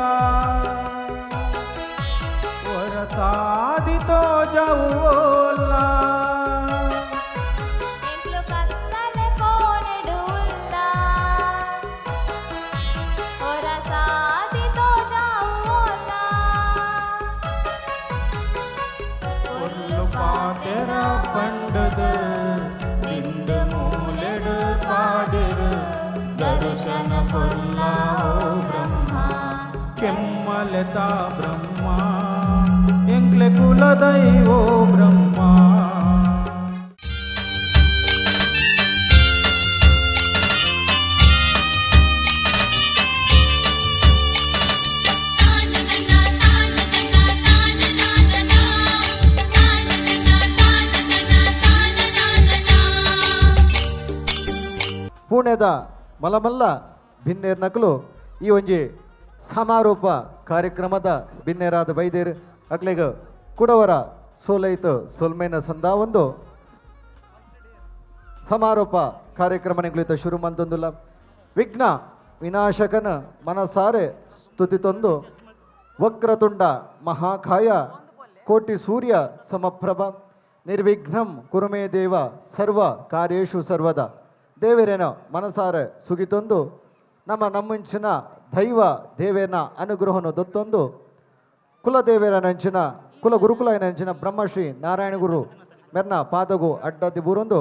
ವರಸಾದಿತೋ ಜೌಲ್ಲ ಪಂಡದು ನಿಂದ ಮೂಲೆಡು ಪಾಡಿರು ದರ್ಶನ ಕೊಲ್ಲ ಬ್ರಹ್ಮ ಕೆಮ್ಮಲತಾ ಬ್ರಹ್ಮ ಎಂಕ್ಲೆ ಕುಲ ದೈವೋ ಬ್ರಹ್ಮ ಪುಣೆದ ಮಲಮಲ್ಲ ಭಿನ್ನೇರ್ ನಕಲು ಈ ಒಂಜಿ ಸಮಾರೋಪ ಕಾರ್ಯಕ್ರಮದ ಭಿನ್ನೇರಾದ ಬೈದೇರು ಅಕ್ಲೆಗ ಕುಡವರ ಸೋಲೈತು ಸೊಲ್ಮೇನ ಸಂದ ಒಂದು ಸಮಾರೋಪ ಕಾರ್ಯಕ್ರಮ ನಿಗುಳಿತ ಶುರು ಮಂತೊಂದುಲ್ಲ ವಿಘ್ನ ವಿನಾಶಕನ ಮನಸಾರೆ ಸ್ತುತಿ ತಂದು ವಕ್ರತುಂಡ ಮಹಾಕಾಯ ಕೋಟಿ ಸೂರ್ಯ ಸಮಪ್ರಭ ನಿರ್ವಿಘ್ನಂ ಕುರುಮೇ ದೇವ ಸರ್ವ ಕಾರ್ಯೇಶು ಸರ್ವದ. ದೇವರೇನ ಮನಸಾರೆ ಸುಗಿತೊಂದು ನಮ್ಮಂಚಿನ ದೈವ ದೇವೇನ ಅನುಗ್ರಹನು ದೊತ್ತೊಂದು ಕುಲದೇವರನಂಚಿನ ಕುಲ ಗುರುಕುಲನಂಚಿನ ಬ್ರಹ್ಮಶ್ರೀ ನಾರಾಯಣ ಗುರು ಮೆರ್ನ ಪಾದಗು ಅಡ್ಡದಿ ಬೂರೊಂದು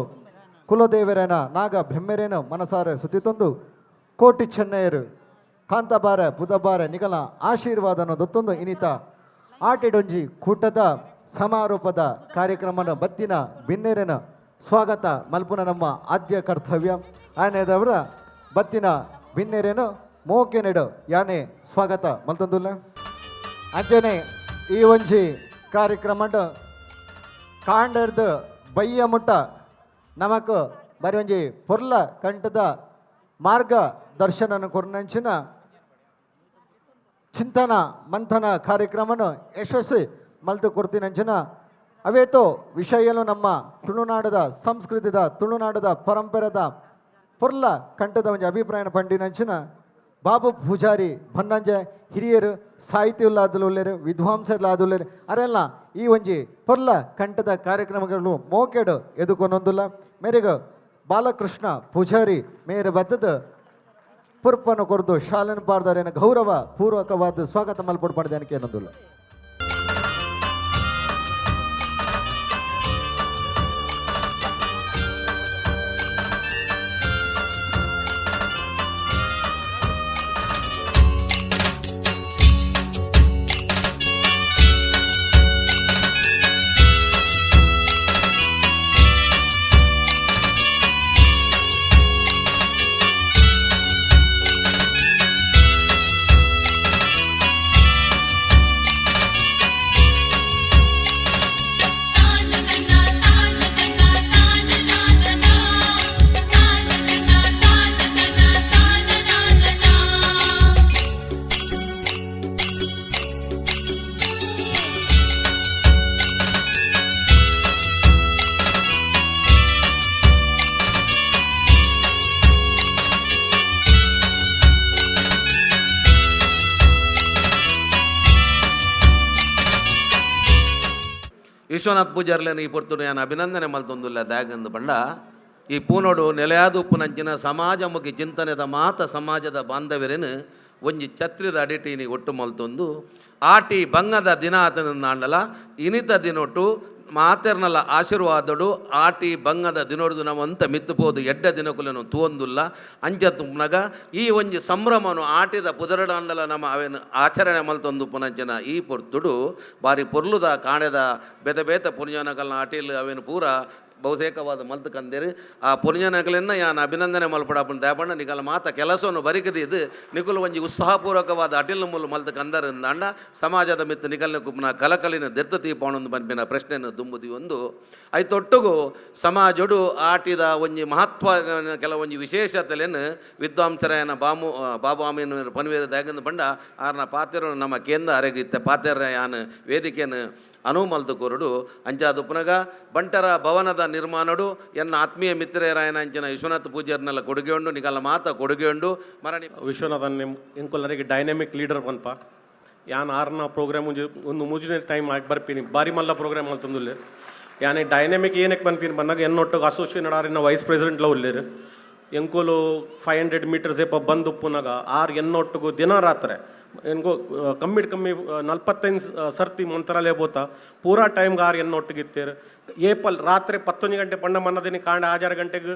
ಕುಲದೇವರೇನ ನಾಗ ಬ್ರಹ್ಮೆರೇನು ಮನಸಾರೆ ಸುತ್ತಿತೊಂದು ಕೋಟಿ ಚೆನ್ನಯ್ಯರು ಕಾಂತಬಾರೆ ಬುಧಬಾರೆ ನಿಗಲ ಆಶೀರ್ವಾದನ ದೊತ್ತೊಂದು ಇನಿತ ಆಟಿಡೊಂಜಿ ಕೂಟದ ಸಮಾರೋಪದ ಕಾರ್ಯಕ್ರಮನ ಬತ್ತಿನ ಬಿನ್ನೇರನ ಸ್ವಾಗತ ಮಲ್ಪುನ ನಮ್ಮ ಆದ್ಯ ಕರ್ತವ್ಯ ಆನೆದವರ ಬತ್ತಿನ ಬಿನ್ನೇರೇನು ಮೋಕೆ ನೆಡು ಯಾನೆ ಸ್ವಾಗತ ಮಲ್ತೊಂದುಲ್ಲ ಅಂಜನೆ ಈ ಒಂಜಿ ಕಾರ್ಯಕ್ರಮದ ಕಾಂಡರ್ದು ಬಯ್ಯ ಮುಟ್ಟ ನಮಕ್ ಬರಿ ಒಂಜಿ ಪೊರ್ಲ ಕಂಠದ ಮಾರ್ಗ ದರ್ಶನ ಕೊರ್ನಂಚಿನ ಚಿಂತನ ಮಂಥನ ಕಾರ್ಯಕ್ರಮನು ಯಶಸ್ವಿ ಮಲ್ತು ಕೊಡ್ತೀನಂಚಿನ ಅವೇತೋ ವಿಷಯಲು ನಮ್ಮ ತುಳುನಾಡದ ಸಂಸ್ಕೃತಿದ ತುಳುನಾಡದ ಪರಂಪರೆದ ಪೊರ್ಲ ಕಂಠದ ಒಂಜಿ ಅಭಿಪ್ರಾಯನ ಪಂಡಿನಂಚಿನ ಬಾಬು ಪೂಜಾರಿ ಬನ್ನಂಜೆ ಹಿರಿಯರು ಸಾಹಿತ್ಯಲ್ಲಾದಲುಲ್ಲೇರು ವಿದ್ವಾಂಸರ್ಲಾದಲ್ಲೇರು ಅರೆಲ್ಲ ಈ ಒಂಜಿ ಪೊರ್ಲ ಕಂಠದ ಕಾರ್ಯಕ್ರಮಗಳು ಮೋಕೆಡು ಎದುಕೊನೊಂದುಲ್ಲ ಮೇರೆಗೆ ಬಾಲಕೃಷ್ಣ ಪೂಜಾರಿ ಮೇರೆ ಬದ್ದದ ಪುರ್ಪನ್ನು ಕೊಡ್ದು ಶಾಲೆನ ಪಾರ್ದಾರೇನ ಗೌರವ ಪೂರ್ವಕವಾದ ಸ್ವಾಗತ ಮಲ್ಪಡು ಪಡೆದೇನಕ್ಕೆ ಏನೊಂದಿಲ್ಲ. ವಿಶ್ವನಾಥ್ ಪೂಜಾರ್ಲೇನು ಈ ಪೊರ್ತುಡು ನಾನು ಅಭಿನಂದನೆ ಮಲ್ತೊಂದುಲ್ಲ ದಾಗಂದು ಬಂಡ ಈ ಪೂನೋಡು ನೆಲೆಯಾದ ಉಪ್ಪುನಂಚಿನ ಸಮಾಜಮುಖಿ ಚಿಂತನೆದ ಮಾತ ಸಮಾಜದ ಬಾಂಧವ್ಯರೇನು ಒಂಜಿ ಛತ್ರಿದ ಅಡಿಟೀನಿ ಒಟ್ಟು ಮಲ್ತೊಂದು ಆಟಿ ಬಂಗದ ದಿನ ಆತನಂದಾಂಡಲ ಇನಿತ ದಿನೊಟ್ಟು ಮಾತೆರ್ನಲ ಆಶೀರ್ವಾದಡು ಆಟಿ ಬಂಗದ ದಿನೊಡ್ದು ನಾವಂತ ಮಿತ್ತುಪೋದು ಎಡ್ಡ ದಿನಕುಲನು ತೂವೊಂದುಲ್ಲ ಅಂಜತುನಗ ಈ ಒಂಜಿ ಸಂಭ್ರಮನು ಆಟಿದ ಪುದರಡಾಂಡಲ ನಮ್ಮ ಅವೇನು ಆಚರಣೆ ಮಲ್ತೊಂದು ಪುನಂಚನ ಈ ಪೊರ್ತುಡು ಬಾರಿ ಪೊರ್ಲುದ ಕಾಣೆದ ಬೇತೆ ಬೇತೆ ಪುಣ್ಯನಕಲ್ನ ಆಟಿಲ್ ಅವೇನು ಪೂರ ಬಹುತೇಕವಾದ ಮಲ್ತು ಕಂದೇರು ಆ ಪುಣ್ಯನಕಲನ್ನ ಯಾನು ಅಭಿನಂದನೆ ಮಲ್ಪಡಪ್ಪನ ದೇಪಣ್ಣ ನಿಕಲ ಮಾತ ಕೆಲಸವನ್ನು ಬರಿಕದಿದ್ದು ನಿಕುಲು ಒಂಜಿ ಉತ್ಸಾಹಪೂರ್ವಕವಾದ ಅಟಿಲ್ ಮುಲ್ಲು ಮಲ್ತು ಕಂದರಿಂದ ಅಂಡ ಸಮಾಜದ ಮಿತ್ತು ನಿಕಲ್ನ ಕುಪ್ನ ಕಲಕಲಿನ ದೆರ್ತ ತೀಪವನೊಂದು ಪಂಪಿನ ಪ್ರಶ್ನೆಯನ್ನು ತುಂಬುದಿ ಒಂದು ಐತೊಟ್ಟುಗು ಸಮಾಜಡು ಆಟಿದ ಒಂಜಿ ಮಹತ್ವ ಕೆಲವೊಂಜಿ ವಿಶೇಷತೆಯನ್ನು ವಿದ್ವಾಂಸರಾಯನ ಬಾಬು ಆಮೀನ್ ಪನ್ವೇರು ದಾಗಂದು ಬಂಡ ಆರ್ನ ಪಾತೆರು ನಮ್ಮ ಕೇಂದ್ರ ಅರೆಗಿತ್ತೆ ಪಾತೆರ ಯಾನು ವೇದಿಕೆಯನ್ನು ಅನುಮಲ್ತು ಕೊರಡು ಅಂಚಾದುಪ್ಪನಗ ಬಂಟರ ಭವನದ ನಿರ್ಮಾಣಡು ಎನ್ನ ಆತ್ಮೀಯ ಮಿತ್ರರಾಯನ ಅಂಚಿನ ವಿಶ್ವನಾಥ ಪೂಜಾರ್ನೆಲ್ಲ ಕೊಡುಗೆ ಉಂಡು ನಿಕಲ್ಲ ಮಾತ ಕೊಡುಗೆ ಉಂಡು ಮರಣಿ ವಿಶ್ವನಾಥನ್ ಇಂಕೊಲ್ಲರಿಗೆ ಡೈನಾಮಿಕ್ ಲೀಡರ್ ಪನ್ಪ ಯಾನ್ ಆರ್ನ ಪ್ರೋಗ್ರಾಮ್ ಒಂದು ಮುಜಿನ ಟೈಮ್ ಆಗಿ ಬರ್ಪೀನಿ ಬಾರಿ ಮಲ್ಲ ಪ್ರೋಗ್ರಾಮ್ ಅಂತಂದುಲ್ಲೆ ಯಾನೇ ಡೈನಾಮಿಕ್ ಏನಕ್ಕೆ ಬಂದ್ಪೀನಿ ಬಂದಾಗ ಎನ್ನೊಟ್ಟಿಗೆ ಅಸೋಸಿಯೇಟ್ ಆರಿನ ವೈಸ್ ಪ್ರೆಸಿಡೆಂಟ್ಲ ಉಲ್ಲೇರು ಎಂಕೋಲು 500 ಮೀಟರ್ಸ್ ಏಪ ಬಂದು ಉಪ್ಪುನಾಗ ಆರು ಎನ್ನೊಟ್ಟಿಗೂ ದಿನ ರಾತ್ರಿ ಎನ್ಗೋ ಕಮ್ಮಿ 45 ಸರ್ತಿ ಮಂತ್ರಾಲಯ ಬೋತ ಪೂರಾ ಟೈಮ್ಗೆ ಆರು ಎನ್ನೊಟ್ಟಿಗಿತ್ತೇರು ಏಪಲ್ ರಾತ್ರಿ 11 ಗಂಟೆ ಪಂಡ ಮನ್ನದಿನಿ ಕಾಂಡ 6 ಗಂಟೆಗೆ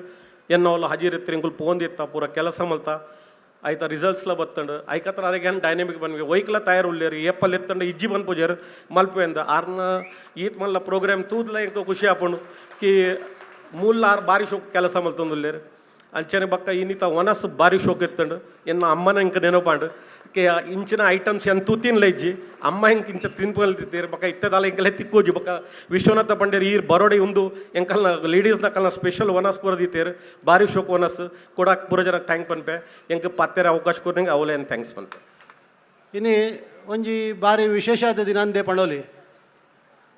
ಎನ್ನೋಲ್ಲ ಹಜಿರಿತ್ರಿ ಇಂಕುಲ್ ಪೋಂದಿತ್ತ ಪೂರ ಕೆಲಸ ಮಲ್ತ ಆಯ್ತಾ ರಿಸಲ್ಟ್ಸ್ಲ ಬತ್ತಂಡು ಐಕತ್ರ ಅರೆಗೆ ಏನು ಡೈನಾಮಿಕ್ ಬಂದ್ವಿ ವೈಕ್ಲ ತಯಾರು ಉಳ್ಳೇರು ಏಪಲ್ ಎತ್ತಂಡು ಇಜ್ಜಿ ಬಂದು ಪೂಜಾರು ಮಲ್ಪೆ ಅಂದ ಆರ್ನ ಈತ್ ಮಲ್ಲ ಪ್ರೋಗ್ರಾಮ್ ತೂದ್ಲ ಇಂಕೋ ಖುಷಿ ಹಾಕೊಂಡು ಕಿ ಮೂಲ ಆರು ಬಾರಿ ಶೋಕ್ ಕೆಲಸ ಮಲ್ತೊಂದುಲ್ಲೇರು ಅಂಚನೆ ಬಕ್ಕ ಇನ್ನಿತ ಒನಸ್ ಬಾರಿ ಶೋಕ್ ಎತ್ತಂಡು ಎನ್ನ ಅಮ್ಮನ ಇಂಕ ನೆನಪಾಂಡು ಕೆ ಇಂಚಿನ ಐಟಮ್ಸ್ ಏನು ತೂತಿನ್ಲ ಇಜ್ಜಿ ಅಮ್ಮ ಹಿಂಗೆ ಇಂಚ ತಿನ್ಪಲ್ತಿದ್ದೀರಿ ಬಕ್ಕ ಇತ್ತದಲ್ಲ ಇಂಕಲ್ಲ ತಿಕ್ಕೋಜಿ ಬಕ್ಕ ವಿಶ್ವನಾಥ ಪಂಡ್ಯರು ಈ ಬರೋಡಿ ಒಂದು ಎಂಕಲ್ನ ಲೇಡೀಸ್ನ ಕಲ್ನ ಸ್ಪೆಷಲ್ ಒನಸ್ ಪುರದಿತ್ತೇರು ಬಾರಿ ಶೋಕ್ ಒನಸ್ ಕೊಡಕ್ಕೆ ಪೂರ ಜನ ಥ್ಯಾಂಕ್ ಪನ್ಪೆ ಎಂಕ ಪತ್ತೆರ ಅವಕಾಶ ಕೊಡ್ನಂಗೆ ಅವಲೇನು ಥ್ಯಾಂಕ್ಸ್ ಪನ್ಪೆ ಇನ್ನು ಒಂಜಿ ಬಾರಿ ವಿಶೇಷ ಆದ ದಿನ ಅಂದೆ ಪಂಡೋಲಿ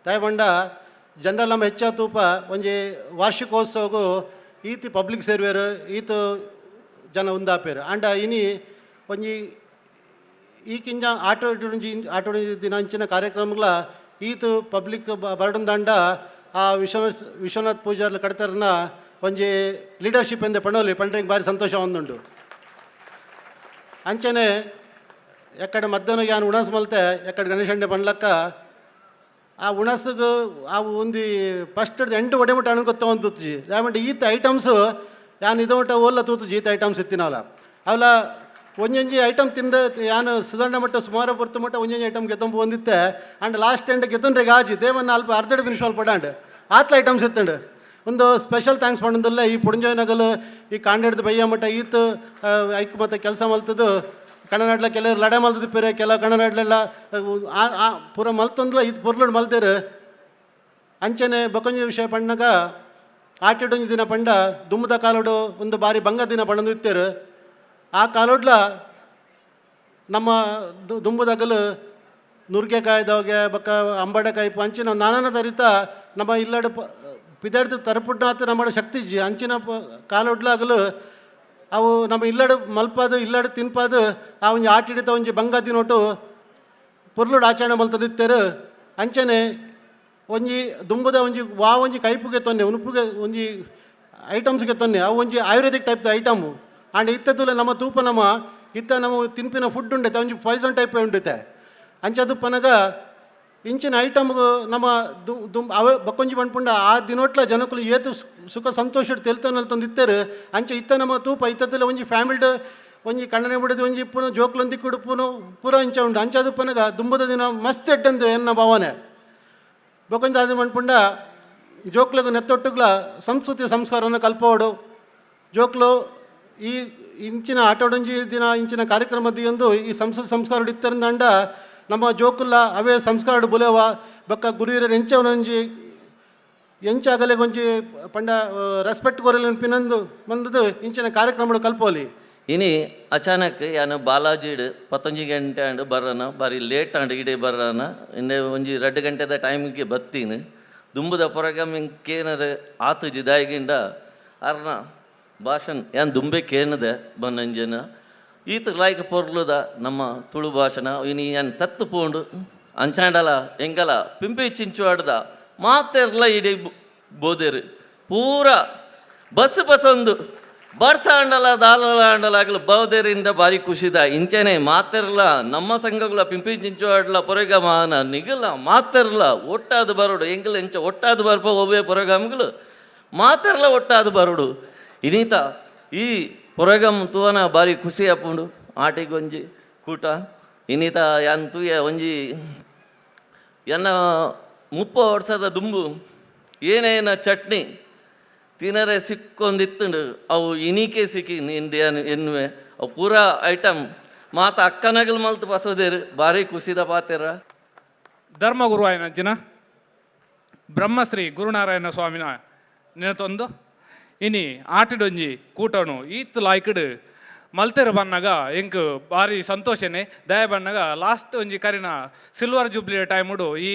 ತಾಯಿ ಪಂಡ ಜನರಲ್ ನಮ್ಮ ಹೆಚ್ಚಾತೂಪ ಒಂಜಿ ವಾರ್ಷಿಕೋತ್ಸವಗೂ ಈತ್ ಪಬ್ಲಿಕ್ ಸರ್ವೇರ್ ಈತ್ ಜನ ಉಂದಾಪೇರು ಅಂಡ ಇನಿ ಒಂಜಿ ಈಕಿಂಜ ಆಟೋ ದಿನ ಅಂಚಿನ ಕಾರ್ಯಕ್ರಮಗಳ ಈತು ಪಬ್ಲಿಕ್ ಬರ್ಡನ್ ದಾಂಡ ಆ ವಿಶ್ವನಾಥ್ ಪೂಜಾರ್ಲ ಕಡ್ತಾರನ್ನ ಒಂಜಿ ಲೀಡರ್ಶಿಪ್ ಎಂದ ಪಣೋಲಿ ಪಂಡ್ರಿಗೆ ಭಾರಿ ಸಂತೋಷ ಒಂದುಂಡು. ಅಂಚನೆ ಎಕ್ಕಡೆ ಮಧ್ಯಾಹ್ನ ಯಾನು ಉಣಸ್ ಮಲ್ತೆ ಎಕ್ಕಡೆ ಗಣೇಶಂಡೆ ಬಂಡ್ಲಕ್ಕ ಆ ಉಣಸ್ಗೆ ಅವು ಒಂದು ಫಸ್ಟ್ 8 ಒಡೆಮುಟ ಅನ್ಕೊತ ಒಂದು ತೂತುಜಿ ಯಾವಂటే ಈತ ಐಟಮ್ಸು ಯಾನು ಇದಮಟ ಓಲ್ಲ ತೂತುಜಿ ಈತ ಐಟಮ್ಸ್ ಇತ್ತಿನವಲ್ಲ ಅವಲ ಒಂಜೊಂಜಿ ಐಟಮ್ ತಿಂದ್ರೆ ಯಾನು ಸುಧಾರಣ ಮಟ್ಟ ಸುಮಾರು ಬರ್ತು ಮಟ್ಟ ಒಂಜೊಂಜಿ ಐಟಮ್ ಗೆತ್ತಂಬ ಒಂದಿತ್ತೆ ಅಂಡ್ ಲಾಸ್ಟ್ ಎಂಡ್ ಗೆತ್ತಂಡ್ರಿಗೆ ಆಜಿ ದೇವನ್ನ ಅಲ್ಪ ಅರ್ಧಡ್ ಫಿನಿಶ್ ಪಡಾಂಡ್ ಆತ್ಲ ಐಟಮ್ಸ್ ಇತ್ತಂಡು ಒಂದು ಸ್ಪೆಷಲ್ ಥ್ಯಾಂಕ್ಸ್ ಪಡೋದಿಲ್ಲ ಈ ಪುಣಜೋಯ್ನಗಲು ಈ ಕಾಂಡೆಡ್ದು ಬಯ್ಯ ಮಟ್ಟ ಈತು ಐಕ್ ಮತ್ತು ಕೆಲಸ ಮಲ್ತದ್ದು ಕನ್ನನಾಡ್ಲ ಕೆಲವರು ಲಡೆ ಮಲ್ತಿಪ್ಪೇರೆ ಕೆಲ ಕನ್ನನಾಡ್ಲೆಲ್ಲ ಪೂರ ಮಲ್ತಂದ್ಲ ಇದು ಪೊರ್ಲಡ್ ಮಲ್ತೇರು ಅಂಚನೆ ಬಕೊಂಜಿ ವಿಷಯ ಪಣ್ಣಾಗ ಆಟಿಡೊಂಜಿ ದಿನ ಪಂಡ ದುಮ್ಮದ ಕಾಲೋಡು ಒಂದು ಬಾರಿ ಬಂಗ ದಿನ ಪಣ್ಣದು ಇತ್ತೇರು ಆ ಕಾಲೋಡ್ಲ ನಮ್ಮ ದುಂಬುದಾಗಲು ನುರ್ಗೆಕಾಯ್ದವ್ಗೆ ಬಕ್ಕ ಅಂಬಡಕಾಯಿ ಅಂಚಿನ ನಾನಾ ತರಿತ ನಮ್ಮ ಇಲ್ಲಡು ಪಿದಾಡ್ದು ತರಪುಟ್ಟ ನಮ್ಮ ಶಕ್ತಿ ಜಿ ಅಂಚಿನ ಕಾಲೋಡ್ಲಾಗಲು ಅವು ನಮ್ಮ ಇಲ್ಲಡು ಮಲ್ಪದು ಇಲ್ಲಡು ತಿನ್ಪದು ಆ ಒಂಜಿ ಆಟಿಡಿತ ಒಂಜಿ ಬಂಗ ದಿನೊಟ್ಟು ಪುರ್ಲುಡು ಆಚರಣೆ ಮಲ್ತದಿತ್ತೇರು ಅಂಚನೆ ಒಂಜಿ ದುಂಬುದ ಒಂಜಿ ಒಂಜಿ ಕೈಪುಗೆ ತೊನ್ನೆ ಉನುಪುಗೆ ಒಂಜಿ ಐಟಮ್ಸ್ಗೆ ತೊನ್ನೆ ಅವು ಒಂಜಿ ಆಯುರ್ವೇದಿಕ್ ಟೈಪ್ದ ಐಟಮು ಆಂಡ್ ಇತ್ತದುಲೆ ನಮ್ಮ ತೂಪ ನಮ್ಮ ಇತ್ತ ನಮ್ಮ ತಿನ್ಪಿನ ಫುಡ್ ಉಂಡೈತೆ ಒಂಜಿ ಪಾಯ್ಸನ್ ಟೈಪ್ ಉಂಡೈತೆ ಅಂಚದು ಪನಗ ಇಂಚಿನ ಐಟಮ್ಗು ನಮ್ಮ ಅವೇ ಬಕ್ಕೊಂಜಿ ಬಂಡ್ಪುಂಡ ಆ ದಿನೊಟ್ಲ ಜನಕ್ಕಲು ಏತು ಸುಖ ಸಂತೋಷ ತೆಲ್ತನಲ್ತಂದು ಇತ್ತೇರು ಅಂಚೆ ಇತ್ತ ನಮ್ಮ ತೂಪ ಇತ್ತದಲ್ಲ ಒಂಜಿ ಫ್ಯಾಮಿಲ್ಡ್ ಒಂಜಿ ಕಣ್ಣನೆ ಬಿಡದು ಒಂಜಿ ಇಪ್ಪುನು ಜೋಕ್ಲೊಂದಿ ಕುಡುಪುನು ಪೂರ ಇಂಚ ಉಂಡು ಅಂಚದು ಪನಗ ದುಂಬದ ದಿನ ಮಸ್ತ್ ಎಡ್ಡಂದು ಎನ್ನ ಭಾವನೆ ಬಕ್ಕೊಂಜಿ ಅದು ಬಂಡ್ಪುಂಡ ಜೋಕ್ಲಗು ನೆತ್ತೊಟ್ಟುಗ್ಲ ಸಂಸ್ಕೃತಿ ಸಂಸ್ಕಾರವನ್ನು ಕಲ್ಪೋಡು ಜೋಕ್ಲು ಈ ಇಂಚಿನ ಆಟೋಡೊಂಜಿ ದಿನ ಇಂಚಿನ ಕಾರ್ಯಕ್ರಮದಿಯೊಂದು ಈ ಸಂಸ್ಕಾರ ಇತ್ತರಂದಂಡ ನಮ್ಮ ಜೋಕುಲ್ಲ ಅವೇ ಸಂಸ್ಕಾರ ಬುಲೆವ ಬಕ್ಕ ಗುರಿಯರ ಎಂಚವನೊಂಜಿ ಎಂಚಾಗಲೆ ಒಂಜಿ ಪಂಡ ರೆಸ್ಪೆಕ್ಟ್ ಕೊರಲಿ ಪಿನಂದು ಬಂದದು ಇಂಚಿನ ಕಾರ್ಯಕ್ರಮ ಕಲ್ಪೋಲಿ ಇನಿ ಅಚಾನಕ್ ಯಾನು ಬಾಲಾಜಿಡ್ 11 ಗಂಟೆ ಅಂಡ್ ಬರ್ರನ ಬಾರಿ ಲೇಟ್ ಅಂಡ್ ಇಡೀ ಬರ್ರನ ಇನ್ನೆ ಒಂಜಿ 2 ಗಂಟೆದ ಟೈಮಿಗೆ ಬತ್ತೀನಿ ದುಂಬುದ ಪೊರಗಮಿಂಕೇನರ ಆತು ಜಿದಾಯಿಗಿಂಡ ಅರ್ನ ಭಾಷಣ ಯಾನ್ ದುಂಬೆ ಕೇನದೆ ಬನ್ನಂಜನ ಈತ ಲಾಯ್ಕ ಪೊರ್ಲುದ ನಮ್ಮ ತುಳು ಭಾಷಣ ಇನಿ ಯಾನ್ ತತ್ತು ಪೋಂಡು ಅಂಚಾಂಡಲ ಎಂಗಲ ಪಿಂಪಿ ಚಿಂಚು ಆಡ್ದ ಮಾತೆರ್ಲ ಇಡೀ ಬೋದೇರು ಪೂರ ಬಸ್ ಒಂದು ಬರ್ಸಾಂಡಲ ದಾಲಲ ಆಂಡಲಾಗಲು ಬೋದೇರಿಂದ ಭಾರಿ ಖುಷಿದ ಇಂಚೆನೆ ಮಾತೆರ್ಲ ನಮ್ಮ ಸಂಘಗಳ ಪಿಂಪಿ ಚಿಂಚು ಆಡ್ಲ ಪೊರೆಗಮಾನ ನಿಗಲ ಮಾತೆರ್ಲ ಒಟ್ಟಾದು ಬರೋಡು ಎಂಗಲ ಎಂಚ ಒಟ್ಟಾದು ಬರ್ಪ ಒವ್ವೇ ಪೊರೆಗಮ್ಗಳು ಮಾತೆರ್ಲ ಒಟ್ಟಾದು ಬರೋಡು ಇನ್ನೀತ ಈ ಪೊರೆಗಮ್ ತೂವನ ಭಾರಿ ಖುಷಿ ಅಪ್ಪುಂಡು ಆಟಿಗೊಂಜಿ ಕೂಟ ಇನ್ನೀತ ಯಾನ್ ತೂಯ ಒಂಜಿ ಎನ್ನ 30 ವರ್ಷದ ದುಂಬು ಏನೇನ ಚಟ್ನಿ ತಿನ್ನರೆ ಸಿಕ್ಕೊಂದಿತ್ತುಂಡು ಅವು ಇನಿಕೆ ಸಿಕ್ಕಿ ನಿಂದೇನು ಎನ್ನುವೆ ಅವು ಪೂರ ಐಟಮ್ ಮಾತ ಅಕ್ಕನಗಲ್ ಮಲ್ತು ಬಸೋದೇರು ಭಾರಿ ಖುಷಿದ ಪಾತೆರ ಧರ್ಮಗುರು ಆಯ್ನಂಚಿನ ಬ್ರಹ್ಮಶ್ರೀ ಗುರುನಾರಾಯಣ ಸ್ವಾಮಿನ ನೆನತೊಂದು ಇನಿ ಆಟಿಡೊಂಜಿ ಕೂಟನು ಈತ್ ಲಾಯ್ಕಡ್ ಮಲ್ತೆರು ಬನ್ನಾಗ ಎಂಕ್ ಭಾರಿ ಸಂತೋಷನೇ ದಯ ಬಣ್ಣಗ ಲಾಸ್ಟ್ ಒಂಜಿ ಕರಿನ ಸಿಲ್ವರ್ ಜೂಬ್ಲಿ ಟೈಮುಡು ಈ